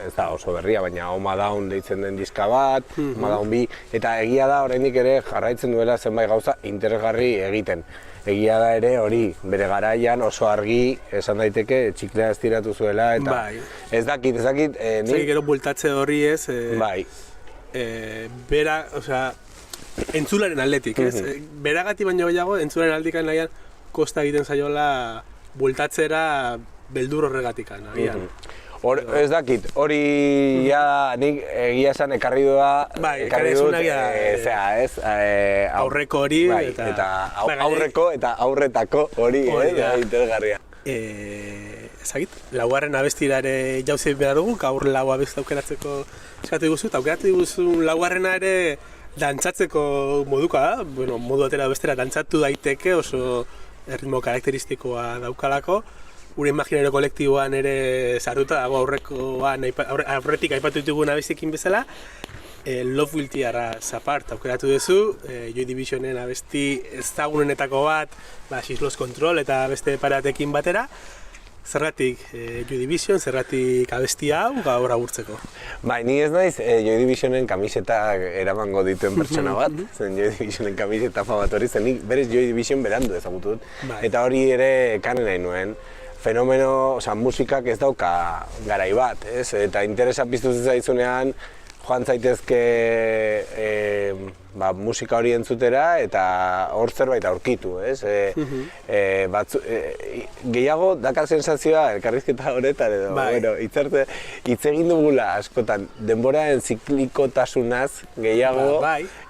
ez da oso berria, baina Oma Down deitzen den diska bat, Oma Down 2, eta egia da oraindik ere jarraitzen duela zenbait gauza interesgarri egiten. Egia da ere hori, bere garaian oso argi esan daiteke txiklea estiratu zuela, eta ez dakit, gero bueltatze horri ez, bera, osea, entzularen aldetik, ez? Beragati baino gehiago, entzularen aldetik nahian kosta egiten zaiola bueltatzera beldur horregatikan, agian. Ez dakit, hori nik egia esan ekarri dut, aurreko hori, eta aurreko eta aurretako hori, interesgarria. Ezagit, laugarren abestira ere jauzi behar dugu, gaur lau abestu aukeratzeko eskatu diguzu, eta aukeratu diguzun laugarrena ere dantzatzeko moduka da, modu atera bestera dantzatu daiteke, oso erritmo karakteristikoa daukalako. Gure imaginario kolektiboan ere sartuta dago aurretik aipatu ditugun abestiekin bezala. Love Will Tear Us Apart aukeratu duzu, Joy Divisionen abesti ezagunenetako bat, She's Lost Control eta beste paratekin batera. Zergatik Joy Division, zergatik abesti hau gaur agurtzeko? Ni ez naiz Joy Divisionen kamiseta eramango dituen pertsona bat, zen Joy Divisionen kamiseta famatori, zen nik berez Joy Division berandu ezagutu dut. Eta hori ere ekarri nahi nuen. Fenomeno, musikak ez dauka garai bat, eta interesa piztu zaizunean joan zaitezke musika hori entzutera eta hor zerbait aurkitu, gehiago dakar sensazioa elkarrizketa horretan edo, hitz egin dugula askotan, denboraren ziklikotasunaz gehiago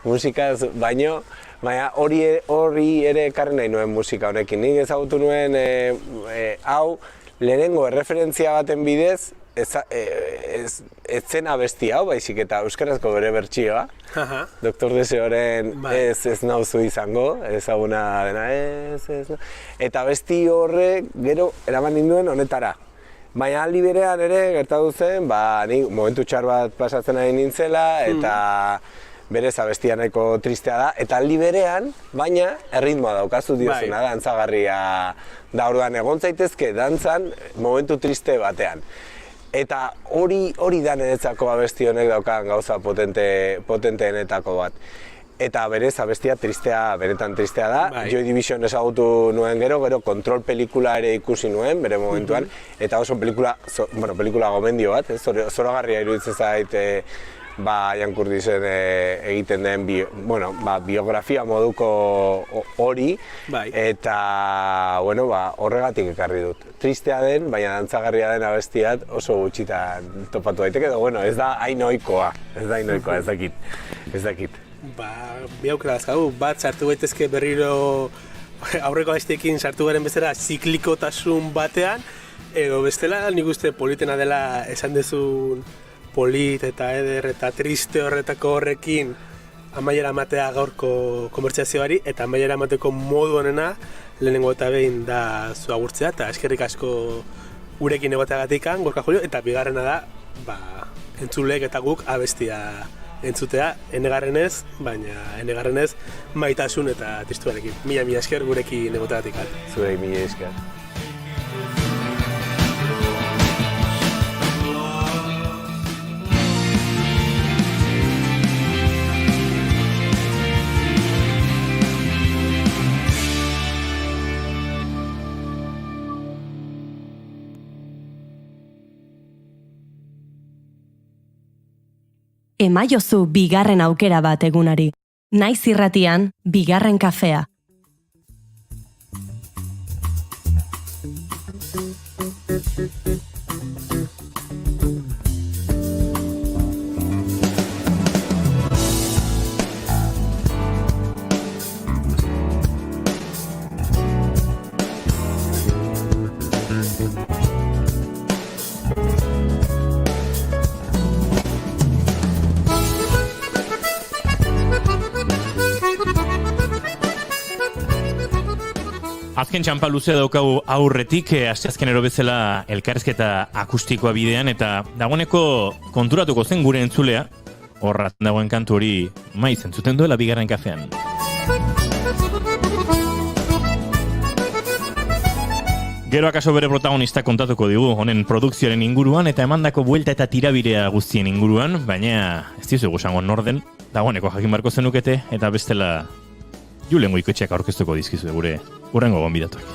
musikaz baino, baina hori ere ekarri nahi nuen musika honekin. Nik ezagutu nuen hau lehenengo erreferentzia baten bidez, ez zen abesti hau, baizik eta euskarazko bere bertsioa. Dr. Deseoren ez nauzu izango, ezaguna dena ez. Eta abesti horrek gero eraman ninduen honetara. Baina aldi berean ere gertatu zen, nik momentu txar bat pasatzen ari nintzela, eta berez abestia nahiko tristea da, eta aldi berean, baina erritmoa daukazu diozuna, dantzagarria da. Orduan egon zaitezke dantzan momentu triste batean. Eta hori da niretzako abesti honek daukan gauza potenteenetako bat. Eta berez abestia benetan tristea da. Joy Division ezagutu nuen gero Kontrol pelikula ere ikusi nuen bere momentuan. Eta oso pelikula gomendio bat, zoragarria iruditzen zait Ian Curtisen egiten den biografia moduko hori, eta horregatik ekarri dut. Tristea den, baina dantzagarria den abestiat oso gutxitan topatu daiteke, edo ez da hain ohikoa, ez dakit. Bi aukera dazkagu, bat sartu gaitezke berriro aurreko abestiekin sartu garen bezala ziklikotasun batean, edo bestela nik uste politena dela esan dezun polit eta eder eta triste horretako horrekin amaiera matea gaurko konbertsazioari, eta amaiera mateko modu honena lehenengo eta behin da zu agurtzea, eta eskerrik asko gurekin egoteagatikan, Gorka Julio, eta bigarrena da entzulek eta guk abestia entzutea, enegarrenez, baina enegarrenez maitasun eta tristuarekin. Mila esker gurekin egoteagatikan. Zurei mila esker. emaiozu bigarren aukera bat egunari. Naiz irratian, bigarren kafea. Azken txampa luze daukagu aurretik, asteazkenero bezala elkarrizketa akustikoa bidean, eta dagoeneko konturatuko zen gure entzulea, horrat dagoen kantu hori maiz entzuten duela bigarren kafean. Gero akaso bere protagonista kontatuko digu, honen produkzioaren inguruan eta emandako buelta eta tirabirea guztien inguruan, baina ez dizugu esango norden, dagoeneko jakin barko zenukete, eta bestela Julen Goikoetxeak aurkeztuko dizkizu gure hurrengo gonbidatuak.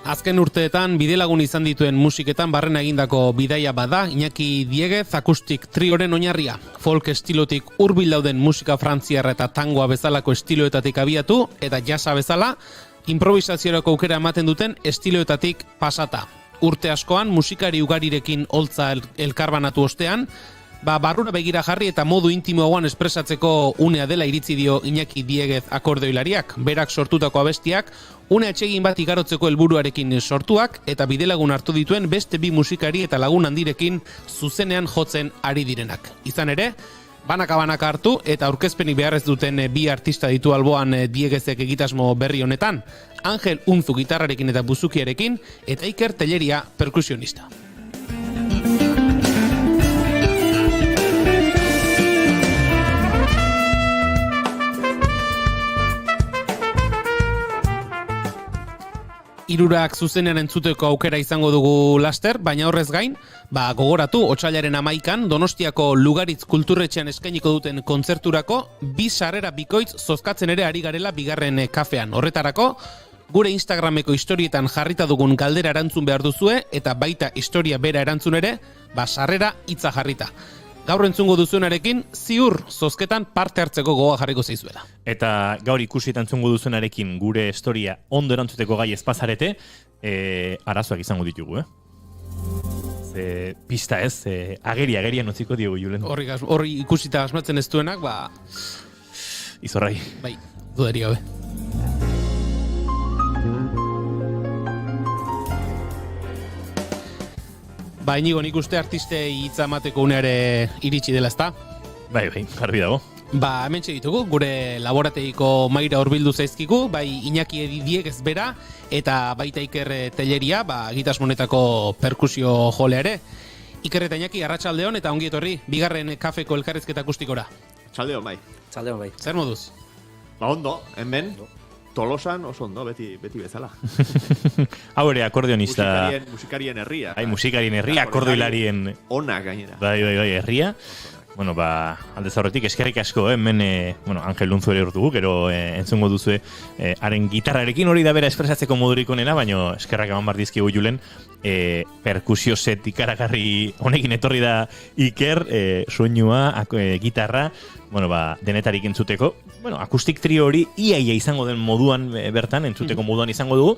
Azken urteetan bidelagun izan dituen musiketan barrena egindako bidaia bada Iñaki Dieguez akustik trioren oinarria. Folk estilotik hurbil dauden musika frantziarra eta tangoa bezalako estiloetatik abiatu eta jazza bezala improvisaziorako aukera ematen duten estiloetatik pasata. Urte askoan musikari ugarirekin holtza elkarbanatu ostean, barrura begira jarri eta modu intimoagoan espresatzeko unea dela iritzi dio Iñaki Dieguez akordeoilariak. Berak sortutako abestiak une atsegin bat igarotzeko helburuarekin sortuak eta bidelagun hartu dituen beste bi musikari eta lagun handirekin zuzenean jotzen ari direnak. Izan ere, banaka hartu eta aurkezpenik beharrez duten bi artista ditu alboan Dieguezek egitasmo berri honetan, Angel Unzu gitarrarekin eta buzukiarekin eta Iker Telleria perkusionista. Hirurak zuzenean entzuteko aukera izango dugu laster, baina horrez gain, gogoratu, otsailaren 11an Donostiako Lugaritz kulturretxean eskainiko duten kontzerturako 2 sarrera bikoitz zozkatzen ere ari garela bigarren kafean. Horretarako, gure Instagrameko historietan jarrita dugun galdera erantzun behar duzue, eta baita historia bera erantzun ere, sarrera hitza jarrita. Gaur entzungo duzuenarekin, ziur zozketan parte hartzeko gogoa jarriko zeizuela. Eta gaur ikusita entzungo duzuenarekin gure historia ondo erantzuteko gai espazarete, arazoak izango ditugu, pista ez, agerian utziko diogu Julen. Horri ikusita asmatzen ez duenak, izorrai. Bai, dudari gabe. Inigo, nik uste artistei hitza emateko uneare iritsi dela, ezta? Bai, garbi dago. Hementxe ditugu, gure laborategiko maira hurbildu zaizkigu, bai Iñaki Dieguez bera, eta baita Iker Telleria, egitasmonetako perkusio jolea ere. Iker eta Iñaki, arratsaldeon eta ongi etorri, bigarren kafeko elkarrizketa akustikora. Txaldeon bai. Zer moduz? Ondo, hemen, Tolosan oso ondo, beti bezala. Hau ere akordeonista. Musikarien herria. Musikarien herria, akordeoilarien. Onak gainera. Bai, herria. Bueno, aldez aurretik eskerrik asko, hemen, Angel Unzu ere urtugu, gero entzungo duzu haren gitarrarekin hori da bera espresatzeko modurik onena, baina eskerrak eman bardizkigu Julen, perkusio set ikaragarri honekin etorri da Iker, soinua, gitarra, denetarik entzuteko. Akustik trio hori iaia izango den moduan bertan, entzuteko moduan izango dugu,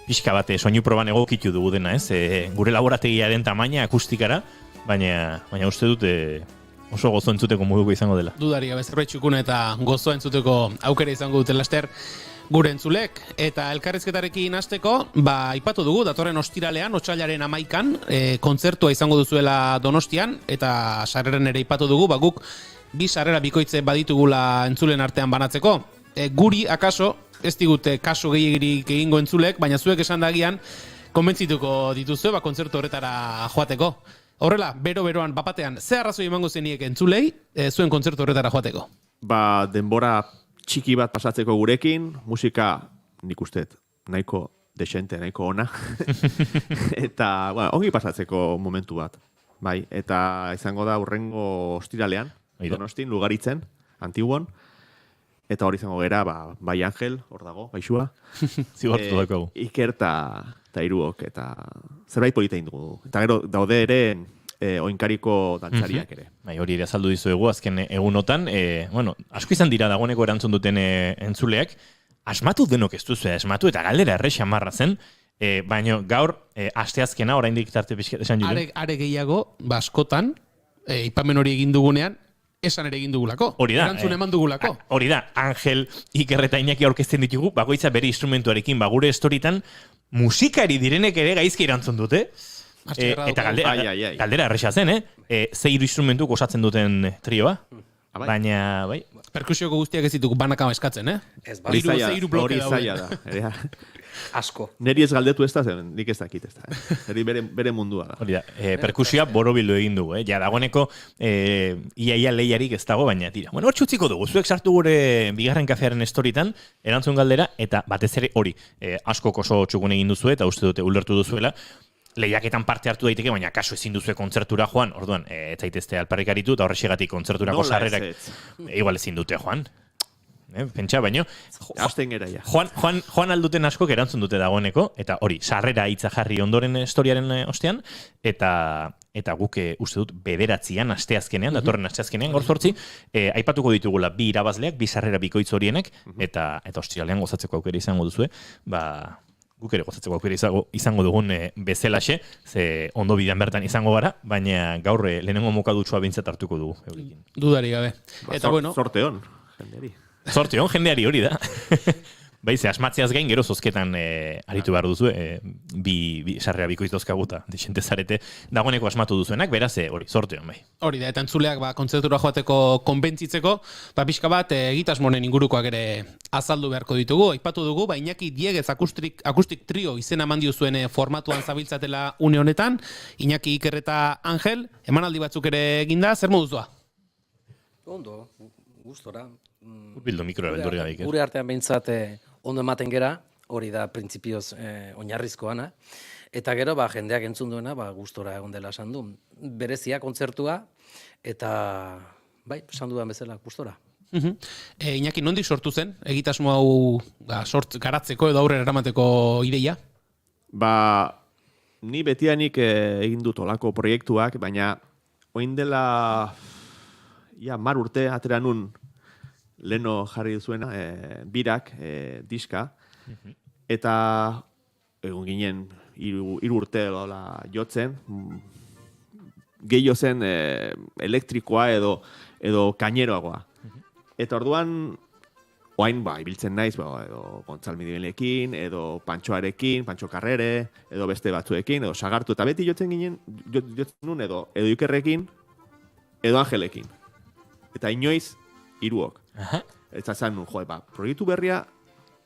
pixka bat soinu proban egokitu dugu dena, ez? Gure laborategiaren tamaina akustikara, baina uste dut oso gozo entzuteko moduko izango dela. Dudari gabe zerbait txukuna eta gozo entzuteko aukera izango dute laster gure entzulek. Eta elkarrizketarekin hasteko, aipatu dugu, datorren ostiralean, otsailaren 11an, kontzertua izango duzuela Donostian, eta sarreren ere aipatu dugu, guk 2 sarrera bikoitze baditugula entzulen artean banatzeko. Guri, akaso, ez digute kaso gehiagirik egingo entzulek, baina zuek esan dagian, konbentzituko dituzue, kontzertu horretara joateko. Horrela, bero-beroan, bapatean, ze arrazoi emango zeniek entzulei, zuen kontzertu horretara joateko? Denbora txiki bat pasatzeko gurekin, musika, nik usteet, nahiko desente, nahiko ona. Eta, ongi pasatzeko momentu bat. Bai, eta izango da urrengo ostiralean, Donostin, Lugaritzen, Antiguon, eta hori izango gera, bai Angel, hor dago, baixua. Zigortu dago. Iker eta eta hiruok, eta zerbait polita egin dugu. Eta gero daude ere oinkariko dantzariak ere. Bai, hori ere azaldu dizuegu azken egunotan, bueno, asko izan dira dagoeneko erantzun duten entzuleak, asmatu denok ez duzu, asmatu eta galdera erre xamarra zen, baina gaur asteazkena oraindik tarte pixkat esan Julen. Are gehiago, askotan, ipamen hori egin dugunean, esan ere egin dugulako. Hori da. Erantzun eman dugulako. Hori da, Angel, Iker eta Iñaki aurkezten ditugu, bakoitza bere instrumentuarekin, gure estoritan, musikari direnek ere gaizki erantzun dute. Eta galdera erresa zen, ze hiru instrumentuk osatzen duten trioa. Baina, bai. Perkusioko guztiak ez ditugu banaka eskatzen, Ez, bai. Hori zaila da. Asko. Neri ez galdetu ez da, nik ez dakit ez da. Neri bere mundua da. Hori da, perkusioa borobildu egin dugu, Ja, dagoeneko iaia lehiarik ez dago, baina tira. Bueno, hor txutziko dugu, zuek sartu gure bigarren kafearen estoritan, erantzun galdera, eta batez ere hori, askok oso txukun egin duzu eta uste dute ulertu duzuela, lehiaketan parte hartu daiteke, baina kaso ezin duzue kontzertura joan, orduan, ez zaitezte alparrik aritu, eta horrexegatik kontzerturako sarrerak igual ezin dute joan. Pentsa, baino, joan alduten askok erantzun dute dagoeneko, eta hori, sarrera hitza jarri ondoren historiaren ostean, eta guk uste dut bederatzian, asteazkenean, datorren asteazkenean, gaur zortzi, aipatuko ditugula bi irabazleak, bi sarrera bikoitz horienek, eta ostiralean gozatzeko aukera izango duzue, guk ere gozatzeko aukera izango dugun bezalaxe, ze ondo bidean bertan izango gara, baina gaur lehenengo mokadutxoa bintzat hartuko dugu. Dudari gabe. Eta bueno. Sorteon, jendeari. Sorteon, jendeari hori da. Bai, ze asmatzeaz gain gero zozketan aritu behar duzu, bi sarrera bikoiz dozkaguta, desente zarete, dagoeneko asmatu duzuenak, beraz, hori, sorteon, bai. Hori da, eta entzuleak kontzertura joateko konbentzitzeko, pixka bat egitasmonen ingurukoak ere azaldu beharko ditugu. Aipatu dugu, Iñaki Diegez akustik trio izena eman diozuen formatuan zabiltzatela une honetan, Iñaki, Iker eta Angel, emanaldi batzuk ere eginda, zer moduzua? Ondo, gustora. Bildu mikroa beldurri gabe, Iker. Gure artean behintzat ondo ematen gera, hori da printzipioz oinarrizkoana, eta gero jendeak entzun duena gustora egon dela esan du. Berezia kontzertua, eta bai, esan dudan bezala gustora. Iñaki, nondik sortu zen, egitasmo hau garatzeko edo aurrera eramateko ideia? Ni betianik egin dut olako proiektuak, baina oin dela 10 urte atera nun leno jarri duzuena, birak, diska, eta egon ginen 3 urte jotzen, gehiago zen elektrikoa edo kaineroagoa. Eta orduan, oain ibiltzen naiz, edo Gontzal Midibelekin, edo Pantxoarekin, Pantxo Karrere, edo beste batzuekin, edo Sagartu, eta beti jotzen nun edo Ikerrekin, edo Angelekin. Eta inoiz, 3. Eta zan nun, proiektu berria,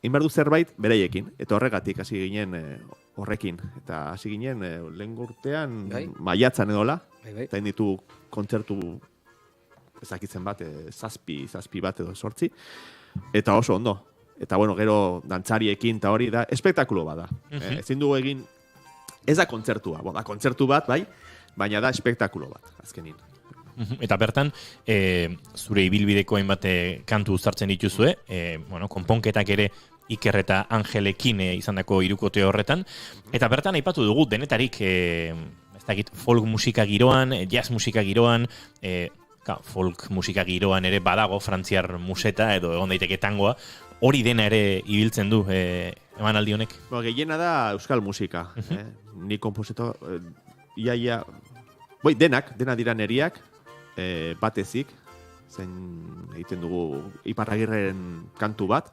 inberdu zerbait bereiekin. Eta horregatik hasi ginen horrekin. Eta hasi ginen lehen urtean maiatzan edola. Eta inditu kontzertu ezakitzen bat, zazpi bat edo 8. Eta oso ondo. Eta bueno, gero dantzariekin eta hori da, espektakulo bat da. Ezin dugu egin, ez da kontzertua. Da kontzertu bat, bai, baina da espektakulo bat, azkenin. Eta bertan, zure ibilbideko hainbat kantu uztartzen dituzue, konponketak ere Iker eta Angelekin izandako hirukote horretan, eta bertan aipatu dugu denetarik, ez dakit, folk musika giroan, jazz musika giroan, folk musika giroan ere badago frantziar museta edo egon daiteke tangoa, hori dena ere ibiltzen du emanaldi honek? Gehiena da euskal musika. Ni komposetor, dena dira neriak, batezik, zen egiten dugu Iparragirren kantu bat,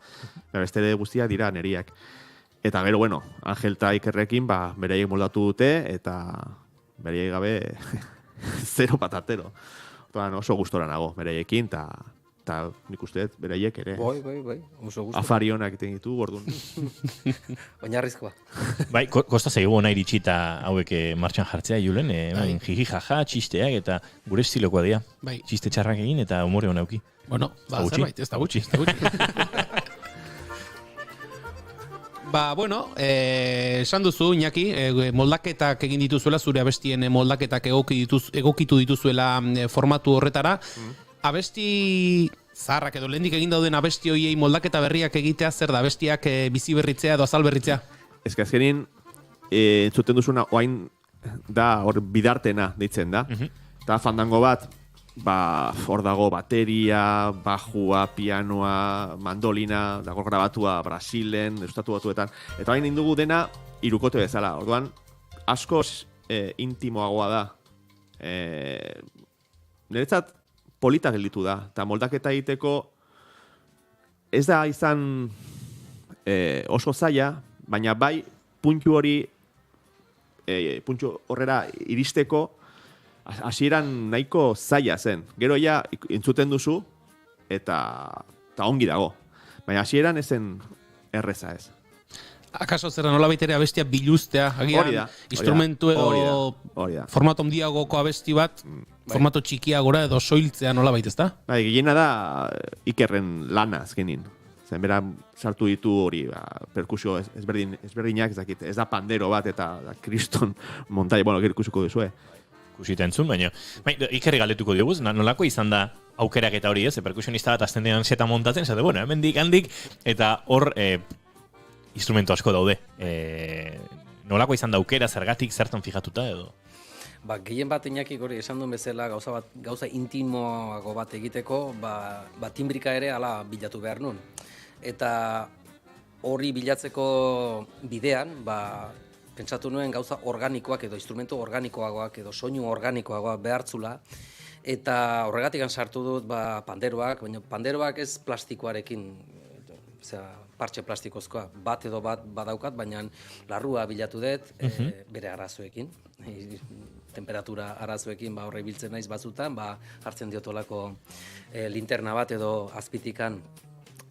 beste guztia dira neriak. Eta gero, Angel eta Ikerrekin beraiek moldatu dute, eta beraiek gabe zero patatero. Oso gustora nago beraiekin, eta nik uste beraiek ere. Bai, oso gustora. Afari honak egiten ditu, orduan. Oinarrizkoa. Bai, kosta zaigu nahi ditxita hauek martxan jartzea, Julen, jiji jaja, txisteak, eta gure estilokoa dira. Txiste txarrak egin eta umore hona auki. Zerbait, ez da gutxi. Esan duzu, Iñaki, moldaketak egin dituzuela, zure abestien moldaketak egokitu dituzuela formatu horretara. Abesti zaharrak edo lehendik egin dauden abesti hoiei moldaketa berriak egitea, zer da abestiak bizi berritzea edo azal berritzea? Ez azkenin, entzuten duzuna oain da hor bidartena deitzen da. Eta fandango bat, hor dago bateria, bajua, pianoa, mandolina, dago grabatua Brasilen, Estatu Batuetan. Eta hain indugu dena hirukote bezala. Orduan, askoz intimoagoa da. Niretzat polita gelditu da. Eta moldaketa egiteko ez da izan oso zaila, baina bai puntu horrera iristeko hasieran nahiko zaila zen. Gero ja entzuten duzu eta ongi dago. Baina hasieran ezen erreza ez. Akaso zerra nola baitere abestia biluztea, agian instrumentu edo formato handiagoko abesti bat, formato txikiagora edo soiltzea nola bait, ezta? Bai, gehiena da Ikerren lana azkenin. Zen bera sartu ditu hori, perkusio ezberdinak, ez da pandero bat eta kriston montai, ikusiko duzue. Ikusita entzun, baina Ikerri galdetuko dioguz, nolako izan da aukerak eta hori ez, perkusionista bat azten denan seta montatzen, zate, hemendik handik, eta hor instrumento asko daude. Nolako izan da aukera, zergatik, zertan fijatuta edo? Gehien bat Iñaki hori esan duen bezala gauza intimoago bat egiteko, timbrika ere ala bilatu behar nun. Eta hori bilatzeko bidean, pentsatu nuen gauza organikoak edo instrumento organikoagoak edo soinu organikoagoak behartzula. Eta horregatik sartu dut panderoak, baina panderoak ez plastikoarekin, partxe plastikozkoa, bat edo bat badaukat, baina larrua bilatu dut bere arazoekin. Temperatura arazoekin horre biltzen naiz batzutan, hartzen diotolako linterna bat edo azpitikan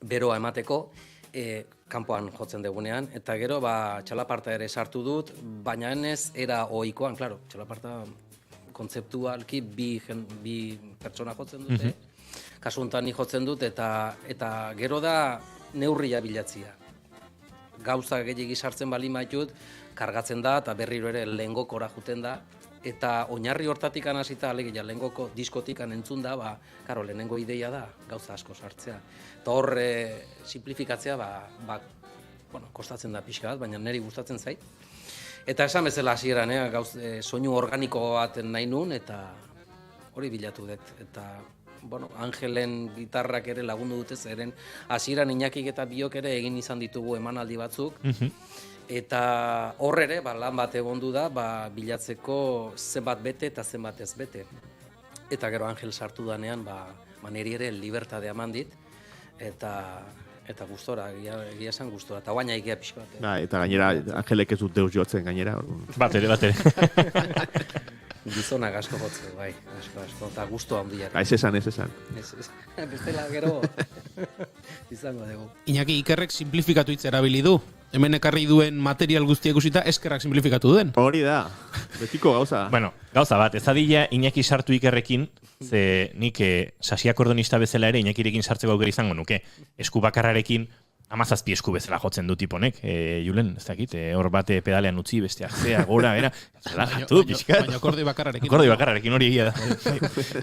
beroa emateko, kanpoan jotzen dugunean, eta gero txalaparta ere sartu dut, baina ez era ohikoan, klaro, txalaparta kontzeptualki bi pertsona jotzen dute, kasu honetan ni jotzen dut, eta gero da neurria bilatzia. Gauza gehiagi sartzen bali maitut, kargatzen da, eta berriro ere lehengokora juten da, eta oinarri hortatik hasita alegia lehengoko diskotikan entzun da, karo, lehenengo ideia da, gauza asko sartzea. Eta hor, simplifikatzea, kostatzen da pixka bat, baina niri gustatzen zait. Eta esan bezala hasieran, soinu organiko bat nahi nun, eta hori bilatu dut. Eta, Angelen gitarrak ere lagundu dute zeren, hasieran Iñakik eta biok ere egin izan ditugu emanaldi batzuk, eta hor ere, lan bat egondu da, bilatzeko zenbat bete eta zenbat ez bete. Eta gero Angel sartu danean, niri ere libertadea eman dit, eta gustora, egia esan gustora, eta guaina egia pixka bat. Eta gainera, Angelek ez dut deus jotzen gainera. Batere. Gizonak asko jotzen, asko, eta gustu handia. Ez esan. Bestela gero izango dugu. Iñaki, Ikerrek simplifikatu hitz erabili du. Hemen ekarri duen material guztia ikusita eskerrak simplifikatu duen. Hori da, betiko gauza. Gauza bat, ez adila Iñaki sartu Ikerrekin, ze nik sasi akordonista bezala ere Iñakirekin sartzeko aukera izango nuke. Esku bakarrarekin 17 esku bezala jotzen du tiponek, Julen, ez dakit, hor bate pedalean utzi, besteak zea, gora, era, zela jatu, pixkat. Baina akordi bakarrarekin. Akordi bakarrarekin hori egia da.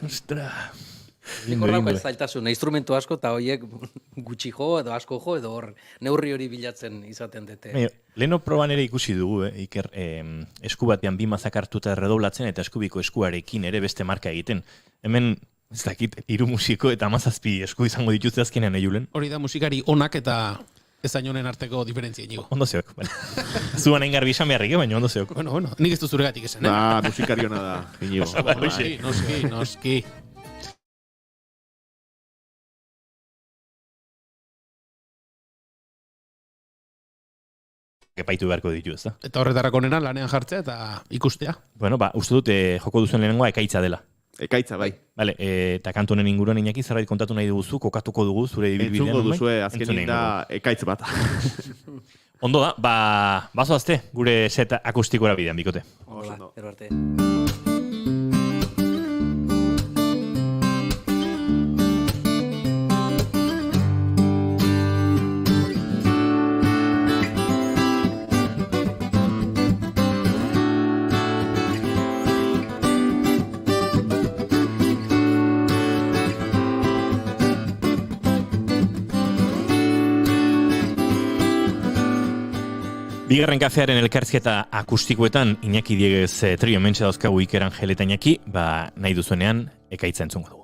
Ostra. Nik horrako ez zailtasun, instrumentu asko eta horiek gutxi jo edo asko jo edo hor neurri hori bilatzen izaten dute. Leheno proban ere ikusi dugu, Iker, esku batean bi mazak hartuta redoblatzen eta eskubiko eskuarekin ere beste marka egiten. Hemen, ez dakit, 3 musiko eta 17 esku izango dituzte azkenean, Julen? Hori da musikari onak eta ezain honen arteko diferentzia inigo. Ondo zeok, zuan hain garbi izan beharrik, baina ondo zeok. Bueno, nik ez du zuregatik esan, musikari hona da, inigo. Noski. Epaitu beharko ditu, ez da? Eta horretarako nena lanean jartzea eta ikustea. Uste dut joko duzuen lehenengoa ekaitza dela. Ekaitza, bai. Vale, eta kantu honen inguruan Iñaki zerbait kontatu nahi duguzu, kokatuko dugu zure ibilbidean. Entzungo duzue, azkenin da ekaitz bat. Ondo da, bazoazte gure set akustikora bidean, bikote. Hola, gero arte. Bigarren kafearen elkarrizketa akustikoetan Iñaki Diegez trio mentxe dauzkagu Iker Angel eta Iñaki, nahi duzuenean ekaitza entzungo dugu.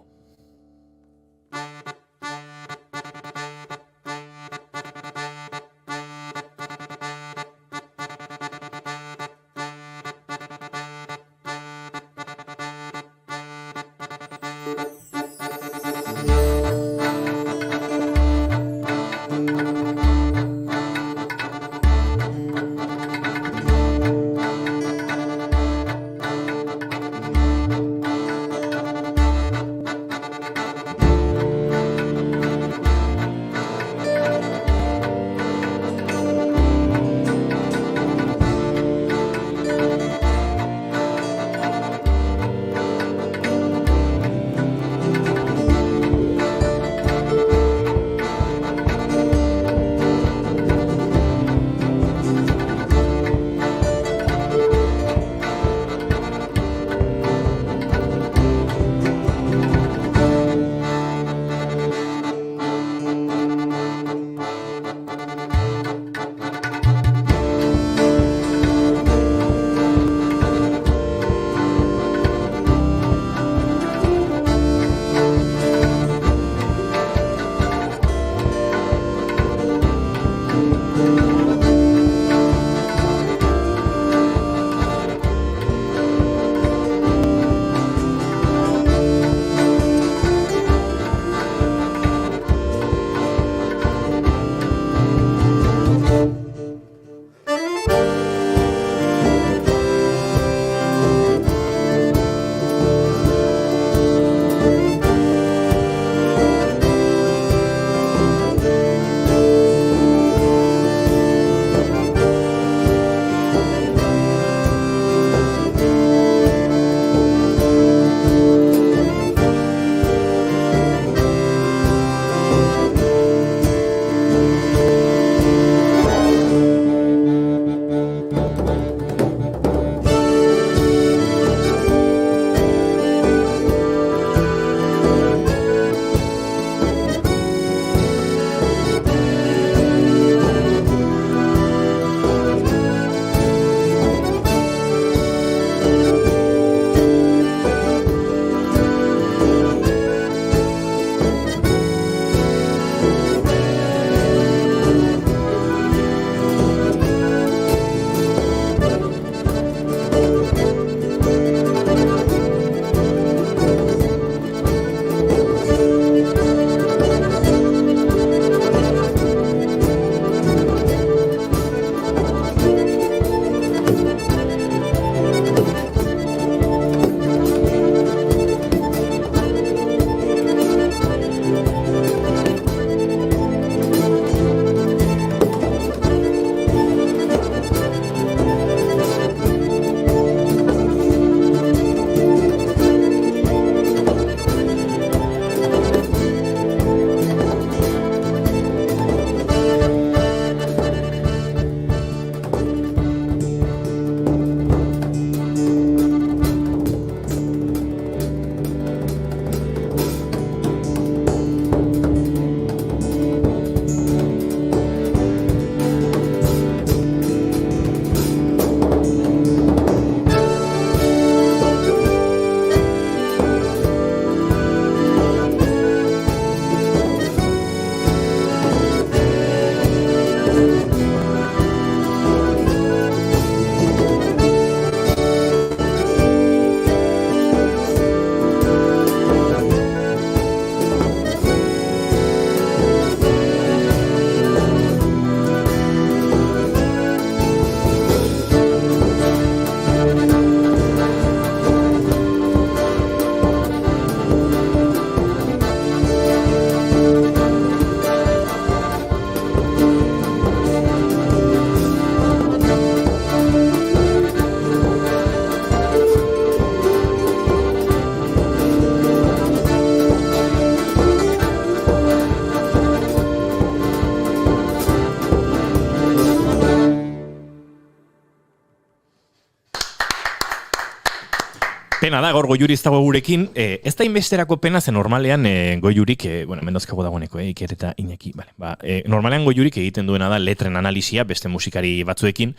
pena da, gaur Goiuri ez dago gurekin, ez da inbesterako pena, ze normalean Goiurik, bueno, mendozkago dagoeneko, Iker eta Iñaki, vale, normalean Goiurik egiten duena da letren analisia beste musikari batzuekin,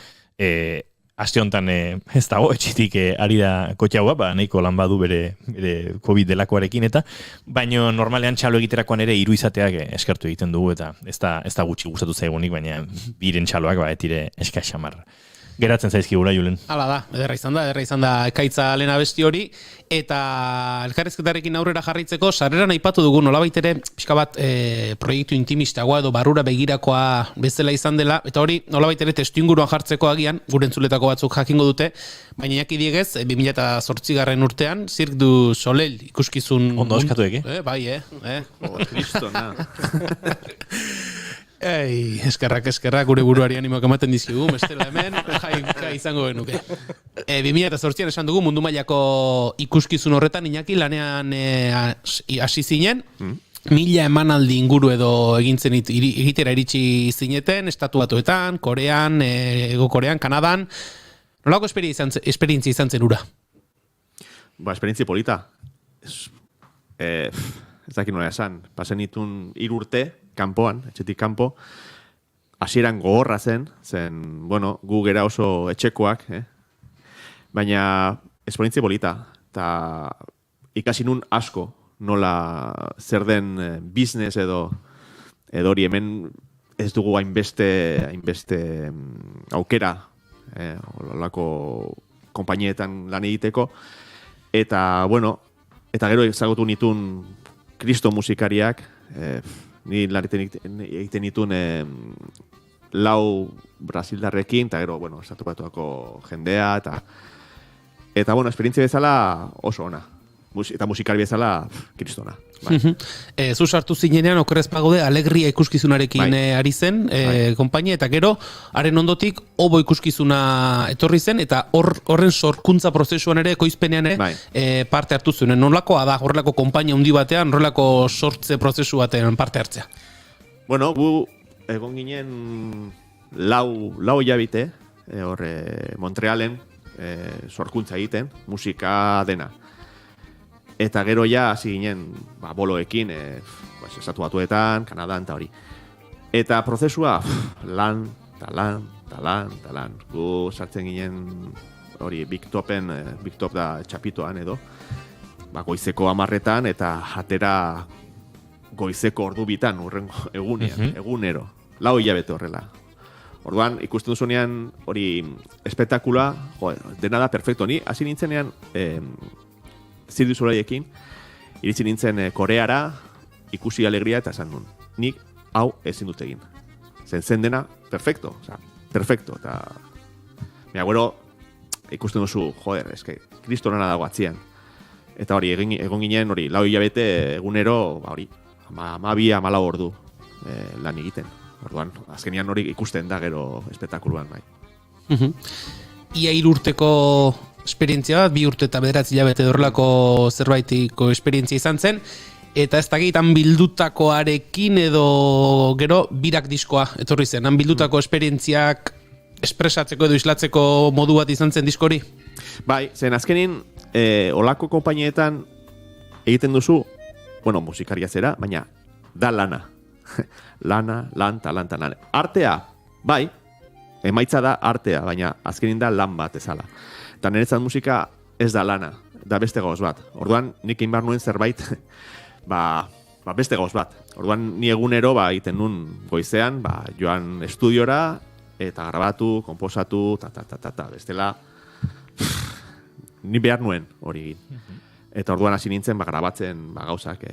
aste honetan ez dago, etxitik ari da kotxaua, nahiko lan badu bere COVID delakoarekin eta, baina normalean txalo egiterakoan ere hiru izateak eskertu egiten dugu eta ez da gutxi gustatu zaigunik, baina biren txaloak etire eska xamar. Geratzen zaizkigura, Julen. Hala da, ederra izan da ekaitza lehen abesti hori, eta elkarrezketarekin aurrera jarraitzeko, sarreran aipatu dugu nolabait ere, pixka bat proiektu intimistagoa edo barrura begirakoa bezala izan dela, eta hori nolabait ere testuinguruan jartzeko agian, gure entzuletako batzuk jakingo dute, baina Iñaki Diegez, 2008 urtean, Cirque du Soleil ikuskizun... Ondo eskatuek, Bai, Kristona. Eskerrak, gure buruari animoak ematen dizkigu, bestela hemen, jai izango genuke. 2008an esan dugu, mundu mailako ikuskizun horretan, Iñaki, lanean hasi zinen, 1000 emanaldi inguru edo egitera iritsi zineten, Estatu Batuetan, Korean, Ego Korean, Kanadan. Nolako esperientzia izan zen ura? Esperientzia polita. Ez dakit nola esan. Pasen itun 3 urte, kanpoan, etxetik kanpo, hasieran gogorra zen, bueno, gu gera oso etxekoak, baina esperientzia polita, eta ikasi nun asko, nola zer den business edo hori hemen ez dugu hainbeste aukera, olako konpainietan lan egiteko, eta, bueno, eta gero ezagutu nitun Kristo musikariak, ni lan egiten nituen 4 brasildarrekin, eta gero, bueno, Estatu Batuako jendea, eta bueno, esperientzia bezala oso ona. Eta musikari bezala kristona. Zu sartu zinenean, okerrez pagode, Alegria ikuskizunarekin ari zen, konpainia, eta gero, haren ondotik, Obo ikuskizuna etorri zen, eta horren sorkuntza prozesuan ere, ekoizpenean ere, parte hartu zuen. Nolakoa da, horrelako konpainia handi batean, horrelako sortze prozesu batean parte hartzea? Bueno, gu egon ginen lau hilabete, Montrealen sorkuntza egiten, musika dena. Eta gero ja hasi ginen boloekin, Estatu Batuetan, Kanadan eta hori. Eta prozesua lan. Gu sartzen ginen hori Big Top da txapitoan edo. Goizeko 10etan eta atera goizeko ordu bitan urrengo egunero. 4 hilabete horrela. Orduan ikusten duzunean hori espektakula, dena da perfecto. Ni hasi nintzenean Cirque du Soleillekin, iritsi nintzen Koreara, ikusi Alegria eta esan nun. Nik hau ezin dut egin. Zen dena, perfecto. Eta gero ikusten duzu, eske, kristonana dago atzian. Eta hori, egon ginen, hori, 4 hilabete egunero, hori, 12-14 ordu lan egiten. Orduan, azkenian hori ikusten da gero espektakuluan, bai. Ia 3 urteko esperientzia bat, 2 urte eta 9 hilabete horrelako zerbaitiko esperientzia izan zen, eta ez dakitan bildutakoarekin edo gero birak diskoa etorri zen. Han bildutako esperientziak espresatzeko edo islatzeko modu bat izan zen diskori? Bai, zen azkenin olako konpainietan egiten duzu, bueno, musikaria zera, baina da lana. lan. Artea, bai, emaitza da artea, baina azkenin da lan bat ezala. Eta niretzat musika ez da lana, da beste gauz bat. Orduan, nik egin behar nuen zerbait, beste gauz bat. Orduan, ni egunero egiten nuen goizean, joan estudiora, eta grabatu, komposatu, bestela, ni behar nuen hori egin. Eta orduan hasi nintzen, grabatzen gauzak,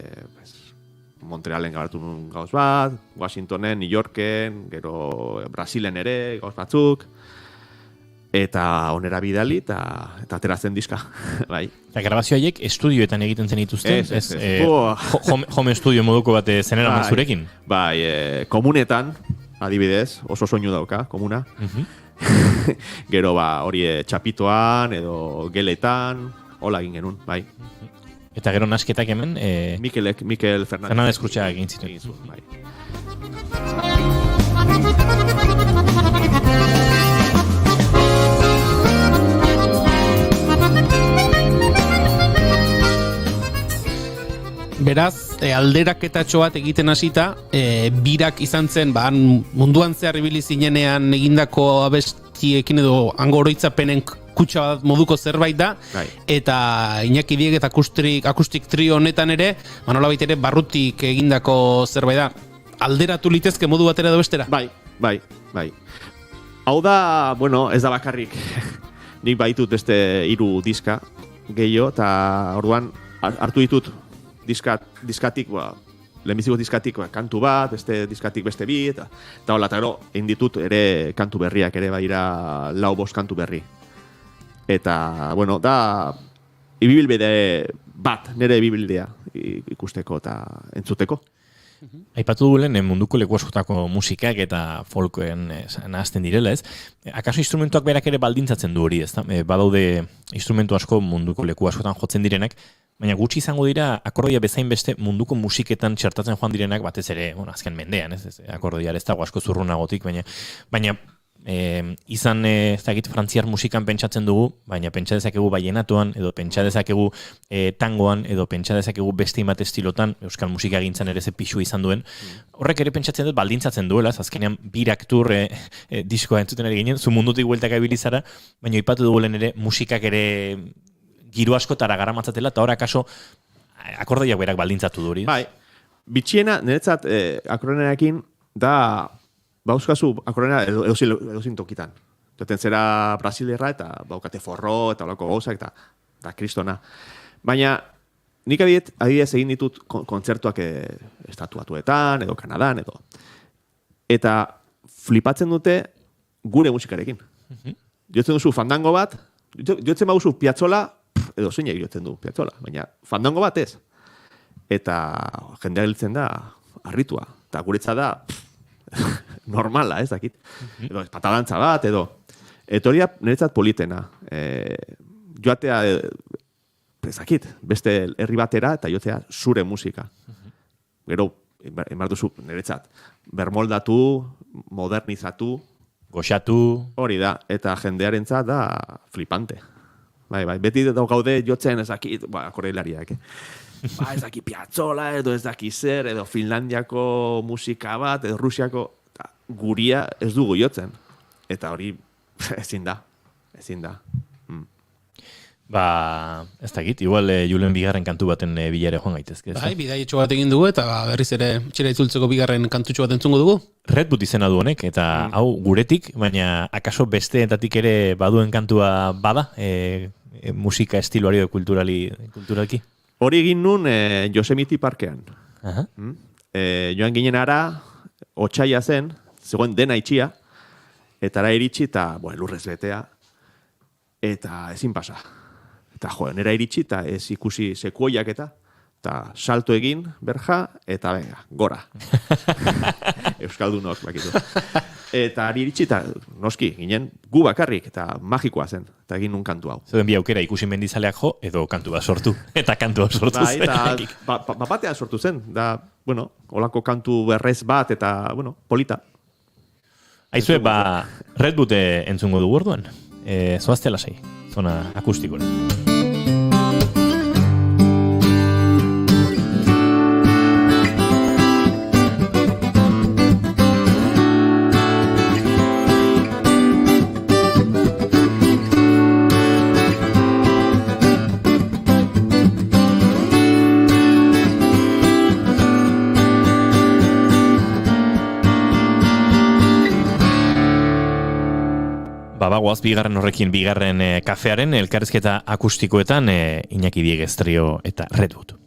Montrealen grabatu nuen gauz bat, Washingtonen, New Yorken, gero Brasilen ere, gauz batzuk, eta onera bidali, eta ateratzen diska, bai. Eta grabazio haiek estudioetan egiten zen dituzten? Home studio moduko bat zenera zurekin? Bai, komunetan, adibidez, oso soinu dauka, komuna. Gero hori txapitoan, edo geletan, hola egin genuen, bai. Eta gero nasketak hemen? Mikel Fernandez Krutxea egin zituen. Bai. Beraz, alderaketatxo bat egiten hasita, birak izan zen, munduan zehar ibili zinenean egindako abestiekin edo hango oroitzapenen kutsa bat moduko zerbait da, eta Iñaki Dieg eta akustik trio honetan ere, nolabait ere barrutik egindako zerbait da. Alderatu litezke modu batera edo bestera? Bai. Hau da, bueno, ez da bakarrik. Nik baitut beste 3 diska gehiago, eta orduan hartu ditut diskatik, lehenbiziko diskatik kantu bat, beste diskatik beste bi, eta hola, eta gero, egin ditut ere kantu berriak ere, baira 4-5 kantu berri. Eta, bueno, da ibibilbide bat, nire ibibilbidea ikusteko eta entzuteko. Aipatu dugulen munduko leku askotako musikak eta folkoen nahazten direla, ez? Akaso instrumentuak berak ere baldintzatzen du hori, ez da? Badaude instrumentu asko munduko leku askotan jotzen direnak, baina gutxi izango dira akordia bezain beste munduko musiketan txertatzen joan direnak, batez ere, azken mendean, ez? Akordia ez dago asko zurrunagotik, baina izan ez dakit frantziar musikan pentsatzen dugu, baina pentsa dezakegu baienatuan, edo pentsa dezakegu tangoan, edo pentsa dezakegu beste imat estilotan, euskal musika gintzan ere ze pixu izan duen. Horrek ere pentsatzen dut baldintzatzen duela, azkenean birak tur diskoa entzuten ere ginen, zu mundutik bueltaka ibilizara, baina ipatu dugulen ere musikak ere giro askotara garamatzatela, eta horra kaso akordiak berak baldintzatu du hori. Bai, bitxiena, niretzat akordeonarekin da bauzkazu akordeona edozin tokitan. Zaten zera Brasilierra eta baukate forro eta olako gauzak eta kristona. Baina nik adibidez egin ditut kontzertuak estatuatuetan edo Kanadan edo. Eta flipatzen dute gure musikarekin. Jotzen duzu fandango bat, jotzen baduzu Piazzolla, edo zeinek jotzen du Piazzolla, baina fandango bat ez. Eta jendea gelditzen da harritua. Eta guretza da normala, ez dakit. Edo patadantza bat, edo. Eta hori niretzat politena. Joatea, ez dakit, beste herri batera eta joatea zure musika. Gero, emar duzu niretzat, bermoldatu, modernizatu, goxatu. Hori da, eta jendearentzat da flipante. Bai, beti gaude jotzen ez dakit, akordeilariak, ez daki Piazzolla, edo ez daki zer, edo Finlandiako musika bat, edo Rusiako, guria ez dugu jotzen. Eta hori ezin da. Ez dakit, igual Julen bigarren kantu baten bilare joan gaitezke. Bai, bidaietxo bat egin dugu, eta berriz ere txera itzultzeko bigarren kantutxo bat entzungo dugu. Red Boot izena du honek, eta hau guretik, baina akaso besteetatik ere baduen kantua bada, musika estiloari edo kulturalki? Hori egin nun Yosemite parkean. Joan ginen ara, otsaila zen, zegoen dena itxia, eta ara iritsi eta lurrez betea, eta ezin pasa. Eta nera iritsi eta ez ikusi sekuoiak eta salto egin, berja, eta venga, gora. Euskaldunok, bakitu. Eta ari iritsi eta noski, ginen gu bakarrik, eta magikoa zen, eta egin nun kantu hau. Zeuden bi aukera ikusi mendizaleak jo, edo kantua sortu. Eta kantua sortu zen. Eta bapatea sortu zen, da, olako kantu berrez bat, eta, polita. Aizue, Red Boot entzungo dugu orduan. Zoazte lasai, zona akustikora. Bagoaz bigarren horrekin bigarren kafearen elkarrizketa akustikoetan Iñaki Dieg trio eta Red Boot.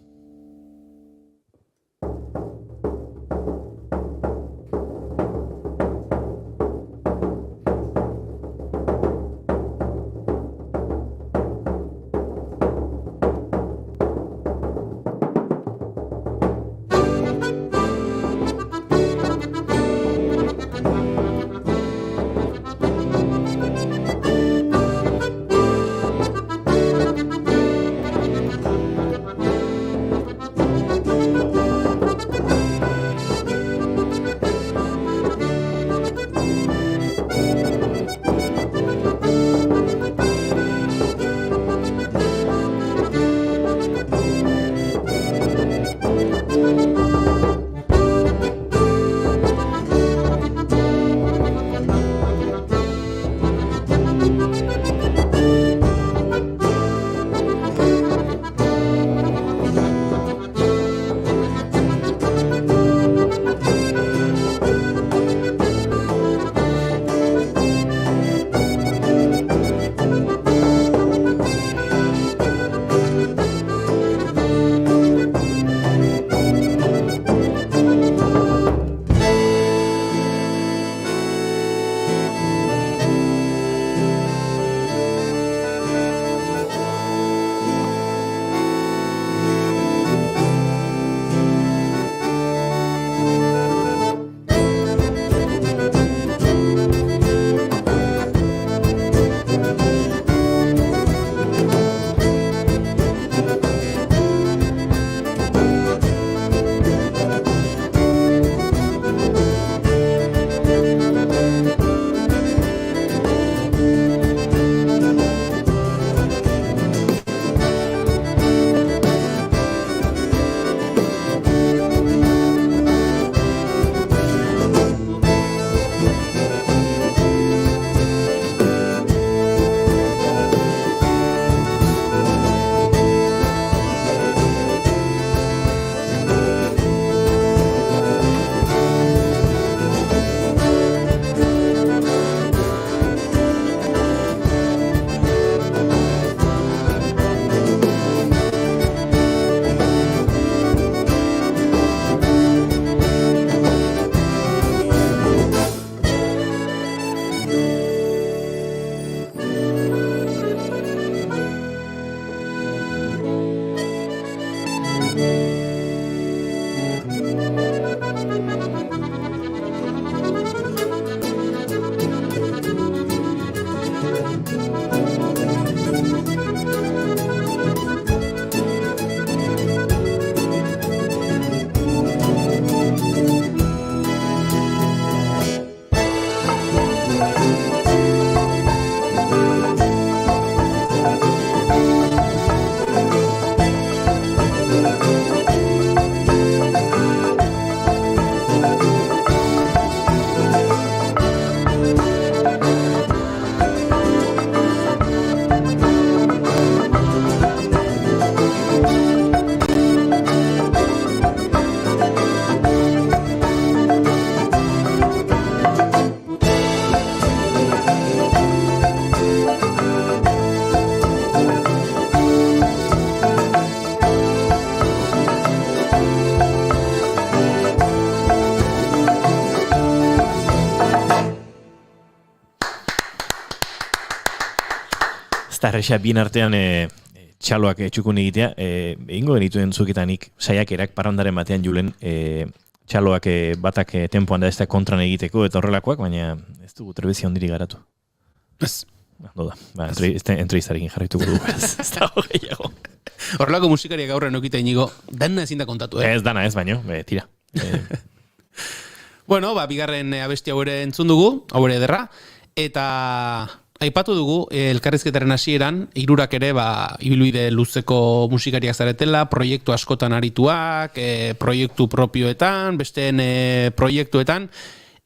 da erresa bien artean txaloak txukun egitea, egingo genituen zuketanik saiakerak parrandaren batean julen, txaloak batak tempoan da ez da kontran egiteko eta horrelakoak, baina ez dugu trebezio ondirik garatu. Ez. Ba, entrevistarekin jarrituko dugu, ez dago gehiago. Horrelako musikariak aurren okita inigo, dana ezin da kontatu, Ez dana ez, baino, tira. Bueno, bigarren abesti hau ere entzun dugu, hau ere ederra, eta aipatu dugu, elkarrizketaren hasieran, hirurak ere, ibilbide luzeko musikariak zaretela, proiektu askotan arituak, proiektu propioetan, besteen proiektuetan.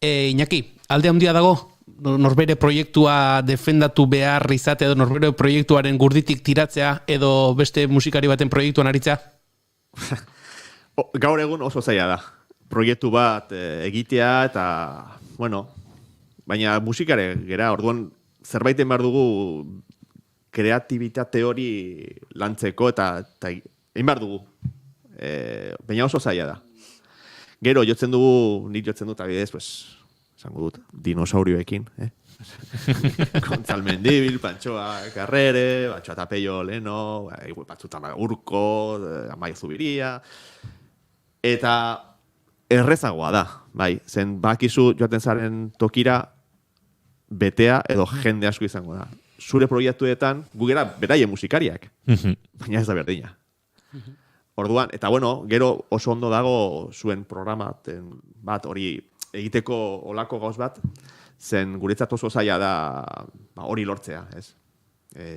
Iñaki, alde handia dago? Norbere proiektua defendatu behar izate edo norbere proiektuaren gurditik tiratzea edo beste musikari baten proiektuan aritzea? Gaur egun oso zaila da. Proiektu bat egitea eta, bueno, baina musikare gera, orduan zerbaiten behar dugu kreatibitate hori lantzeko eta egin behar dugu. Baina oso zaila da. Gero jotzen dugu, nik jotzen dut, abidez, esango dut, dinosaurioekin, Gontzal Mendibil, Pantxoa Carrere, Batxoa Tapello Leno, batzutan Urko, Amaia Zubiria, eta errezagoa da, bai, zen bakizu joaten zaren tokira betea edo jende asko izango da. Zure proiektuetan, gugera beraien musikariak, baina ez da berdina. Orduan, eta bueno, gero oso ondo dago zuen programaten bat hori egiteko olako gauz bat, zen guretzat oso zaila da hori lortzea, ez?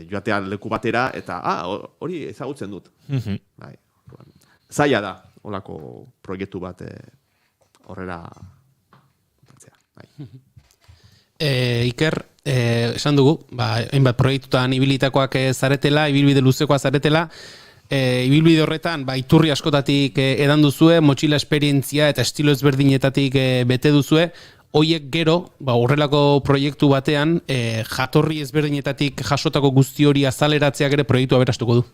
Joatea leku batera eta, hori ezagutzen dut. Bai, zaila da olako proiektu bat horrela bai. Iker, esan dugu, hainbat proiektutan ibilitakoak zaretela, ibilbide luzekoa zaretela, ibilbide horretan, iturri askotatik edan duzue, motxila esperientzia eta estilo ezberdinetatik bete duzue, hoiek gero, horrelako proiektu batean, jatorri ezberdinetatik jasotako guzti hori azaleratzeak ere proiektua berastuko du.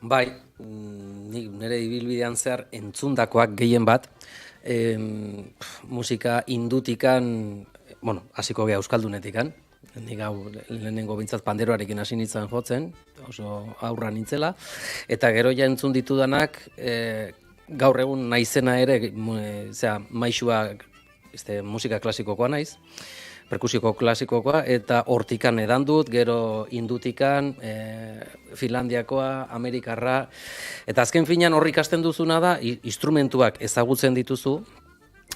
Bai, nire ibilbidean zehar entzundakoak gehien bat, musika indutikan, hasiko geha euskaldunetikan, nik hau lehenengo bintzat panderoarekin hasi nintzen jotzen, oso aurra nintzela, eta gero ja entzun ditudanak, gaur egun naizena ere, maixua musika klasikokoa naiz, perkusiko klasikokoa, eta hortikan edan dut, gero indutikan, Finlandiakoa, Amerikarra, eta azken finean horrik ikasten duzuna da, instrumentuak ezagutzen dituzu,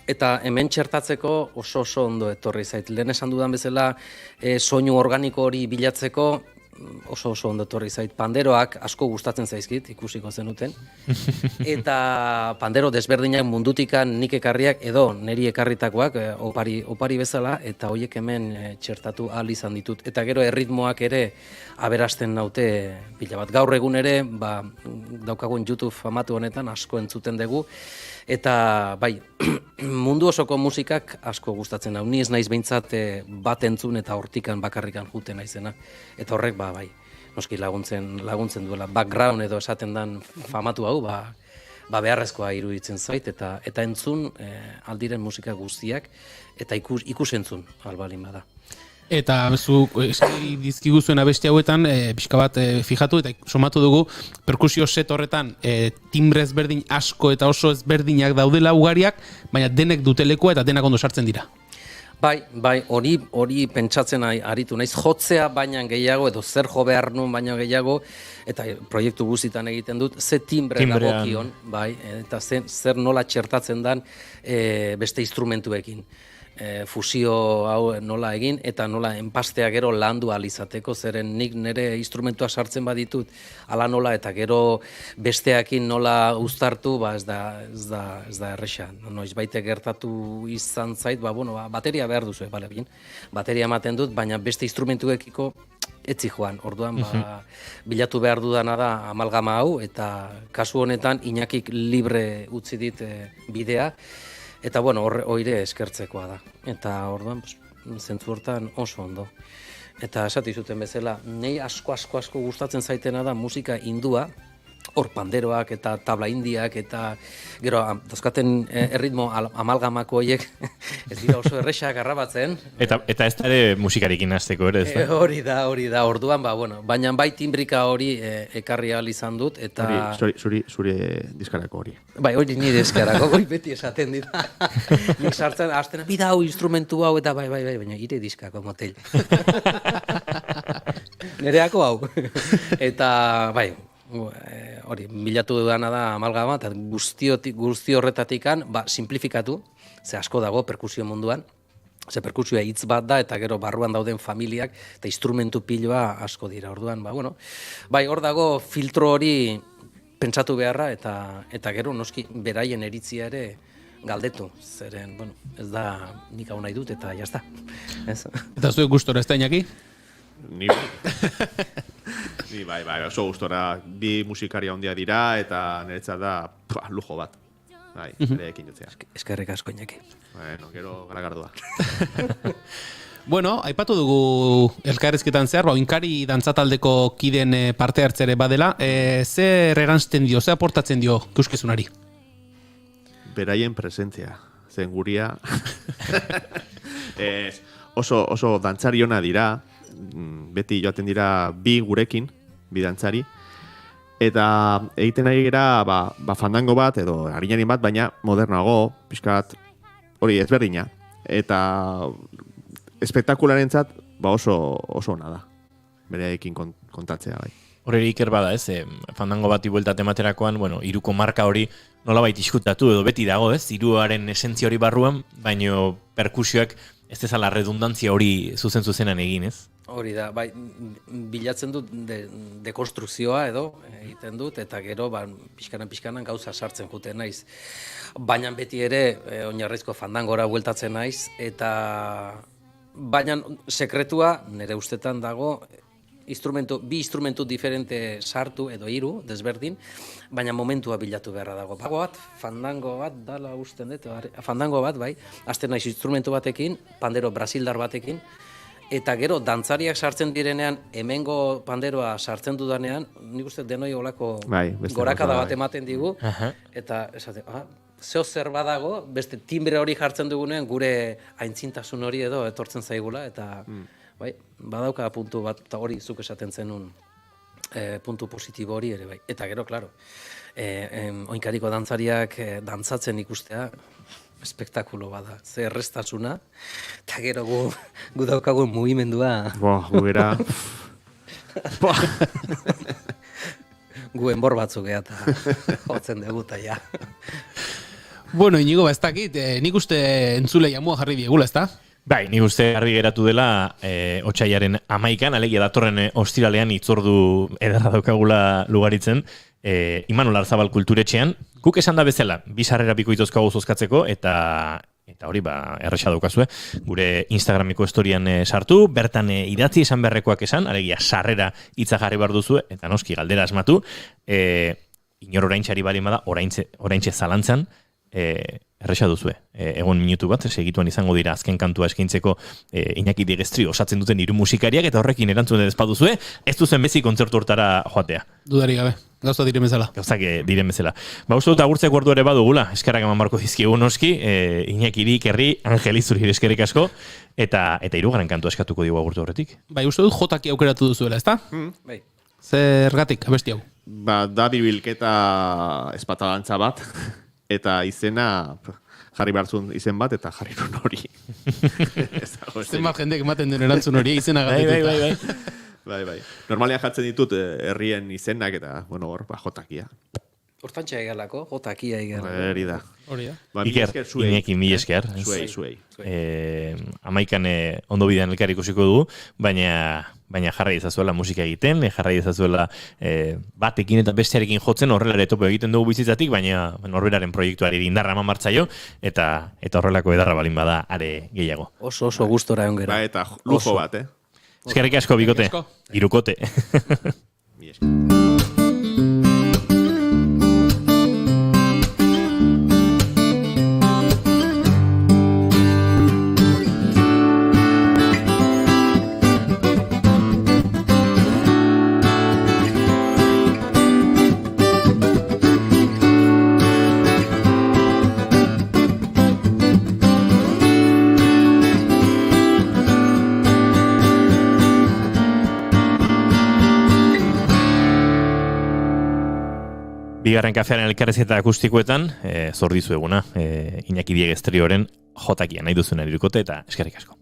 eta hemen txertatzeko oso ondo etorri zait. Lehen esan dudan bezala, soinu organiko hori bilatzeko oso ondo etorri zait. Panderoak asko gustatzen zaizkit, ikusiko zenuten. Eta pandero desberdinak mundutikan nik ekarriak edo neri ekarritakoak opari bezala, eta horiek hemen txertatu ahal izan ditut. Eta gero erritmoak ere aberasten naute pila bat. Gaur egun ere, daukagun YouTube famatu honetan asko entzuten dugu. Eta bai, mundu osoko musikak asko gustatzen hau. Ni ez naiz behintzat bat entzun eta hortikan bakarrikan juten naizena. Eta horrek, bai, noski laguntzen duela. Background edo esaten dan famatu hau, beharrezkoa iruditzen zait. Eta entzun aldiren musika guztiak eta ikusentzun albalin bada. Eta dizkiguzuen abesti hauetan, pixka bat fijatu eta somatu dugu, perkusio set horretan timbre ezberdin asko eta oso ezberdinak daudela ugariak, baina denek dutelekoa eta denak ondo sartzen dira. Bai, hori pentsatzen aritu naiz, jotzea baina gehiago, edo zer jo behar nuen baina gehiago, eta proiektu guztitan egiten dut, ze timbre dagokion, bai, eta zer nola txertatzen dan beste instrumentuekin. Fusio hau nola egin eta nola enpastea gero landu alizateko, zeren nik nire instrumentua sartzen baditut ala nola eta gero besteakin nola uztartu, ez da erresa. Noiz baite gertatu izan zait, bateria behar duzu, bateria ematen dut, baina beste instrumentuekiko etzi joan. Orduan, bilatu behar dudana da amalgama hau, eta kasu honetan Iñakik libre utzi dit bidea, eta hoire eskertzekoa da. Eta orduan, zentzu hortan oso ondo. Eta esati zuten bezala, nei asko gustatzen zaitena da musika hindua, hor panderoak eta tabla indiak eta gero dauzkaten erritmo amalgamako horiek ez dira oso errexak harrabatzen. Eta ez da ere musikarekin hasteko ere, ez da? Hori da, orduan, baina bai timbrika hori ekarri ahal izan dut, eta... Zure diskarako hori. Bai, hori nire diskarako, hori beti esaten dira. Nik sartzen, aztena, bida hau, instrumentu hau, eta bai, baina ire diskako motel. Nereako hau. Eta, bai, hori, bilatu dudana da amalgama, eta guzti horretatikan, simplifikatu, ze asko dago perkusio munduan, ze perkusioa hitz bat da, eta gero barruan dauden familiak, eta instrumentu piloa asko dira, orduan, bai, hor dago filtro hori pentsatu beharra, eta gero noski beraien eritzia ere galdetu, zeren, ez da nik hau nahi dut, eta jazta. Eta zuek gustora ez da, Iñaki? Ni bai, oso gustora, bi musikaria handia dira, eta niretzat da lujo bat. Bai, erekin jotzea. Eskerrik asko, Iñaki. Bueno, gero garagardua. Bueno, aipatu dugu elkarrezketan zehar, oinkari dantzataldeko kiden parte hartzere badela, zer erantzten dio, zer aportatzen dio ikuskizunari? Beraien presentzia, zen guria. Oso dantzari ona dira, beti joaten dira bi gurekin, bi dantzari, eta egiten nahi gara fandango bat edo harinarin bat, baina modernago, pixkat hori ezberdina, eta espektakularentzat oso ona da, bereekin kontatzea bai. Hore iker bada, ez? Fandango bati bueltat ematerakoan, hiruko marka hori nolabait diskutatu edo beti dago, ez? Hiruaren esentzia hori barruan, baino perkusioak ez dezala redundantzia hori zuzenan egin, ez? Hori da, bai, bilatzen dut dekonstrukzioa edo egiten dut, eta gero pixkanan gauza sartzen juten naiz. Baina beti ere oinarrizko fandangora bueltatzen naiz, eta baina sekretua nire ustetan dago bi instrumentu diferente sartu edo hiru, desberdin, baina momentua bilatu beharra dago. Fandango bat, dala usten dut, fandango bat, bai, azten naiz instrumentu batekin, pandero brasildar batekin, eta gero dantzariak sartzen direnean, hemengo panderoa sartzen dudanean, nik uste denoi olako gorakada bat ematen digu, eta esate, zeo zer badago, beste timbre hori jartzen dugunean, gure aintzintasun hori edo etortzen zaigula, eta badauka puntu bat, eta hori zuk esaten zenun puntu positibo hori ere bai. Eta gero, klaro, oinkariko dantzariak dantzatzen ikustea, espektakulo bada, ze errestasuna, eta gero gu daukagun mugimendua. Gu gara. Gu enbor batzuk eta jotzen deguta, ja. Bueno, Inigo, ez dakit, nik uste entzule jamua jarri diegula, ez da? Bai, nik uste argi geratu dela otsailaren 11an, alegia datorren ostiralean itzordu ederra daukagula lugaritzen, Imanol Arzabal kulturetxean. Guk esan da bezala, bi sarrera bikoitozkago zozkatzeko, eta hori erresa daukazue, gure Instagramiko historian sartu, bertan idatzi esan beharrekoak esan, alegia sarrera hitza jarri behar duzu, eta noski galdera asmatu, inor oraintxari bali bada, oraintxe zalantzan, erresa duzue. Egon minutu bat, segituan izango dira azken kantua eskaintzeko Iñaki Digestri osatzen duten hiru musikariak, eta horrekin erantzun ez baduzue, ez duzen bezi kontzertu hortara joatea. Dudari gabe, gauza diren bezala. Gauzak diren bezala. Uste dut agurtzeko ordu ere badugula, eskerrak eman barko dizkigu noski, Iñakiri, Kerri, Angeli zuri eskerrik asko, eta hirugarren kantua eskatuko digu agurtu horretik. Bai, uste dut jotaki aukeratu duzuela, ezta? Bai. Zergatik, abesti hau? Da bibilketa espatalantza bat, eta izena jarri behartzun izen bat, eta jarri nun hori. Zenbat jendek ematen den erantzun hori izena gatetuta. Bai. Normalean jatzen ditut herrien izenak, eta, hor, jotakia. Hortantxa egalako, jotakia egalako. Hori da. Iker, Iñaki, mil esker. Zuei. 11an ondo bidean elkar ikusiko dugu, baina jarrai ezazuela musika egiten, jarrai ezazuela batekin eta bestearekin jotzen, horrela ere topo egiten dugu bizitzatik, baina norberaren proiektuari indarra eman martzaio, eta horrelako edarra balin bada are gehiago. Oso gustora egon gera. Eta lujo bat, Eskerrik asko, bikote. Irukote. Bigarren kafearen elkarrezketa akustikoetan, zor dizueguna, Iñaki Diegestrioren jotakia nahi duzuen erirukote eta eskerrik asko.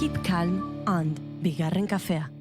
Keep calm and bigarren kafea.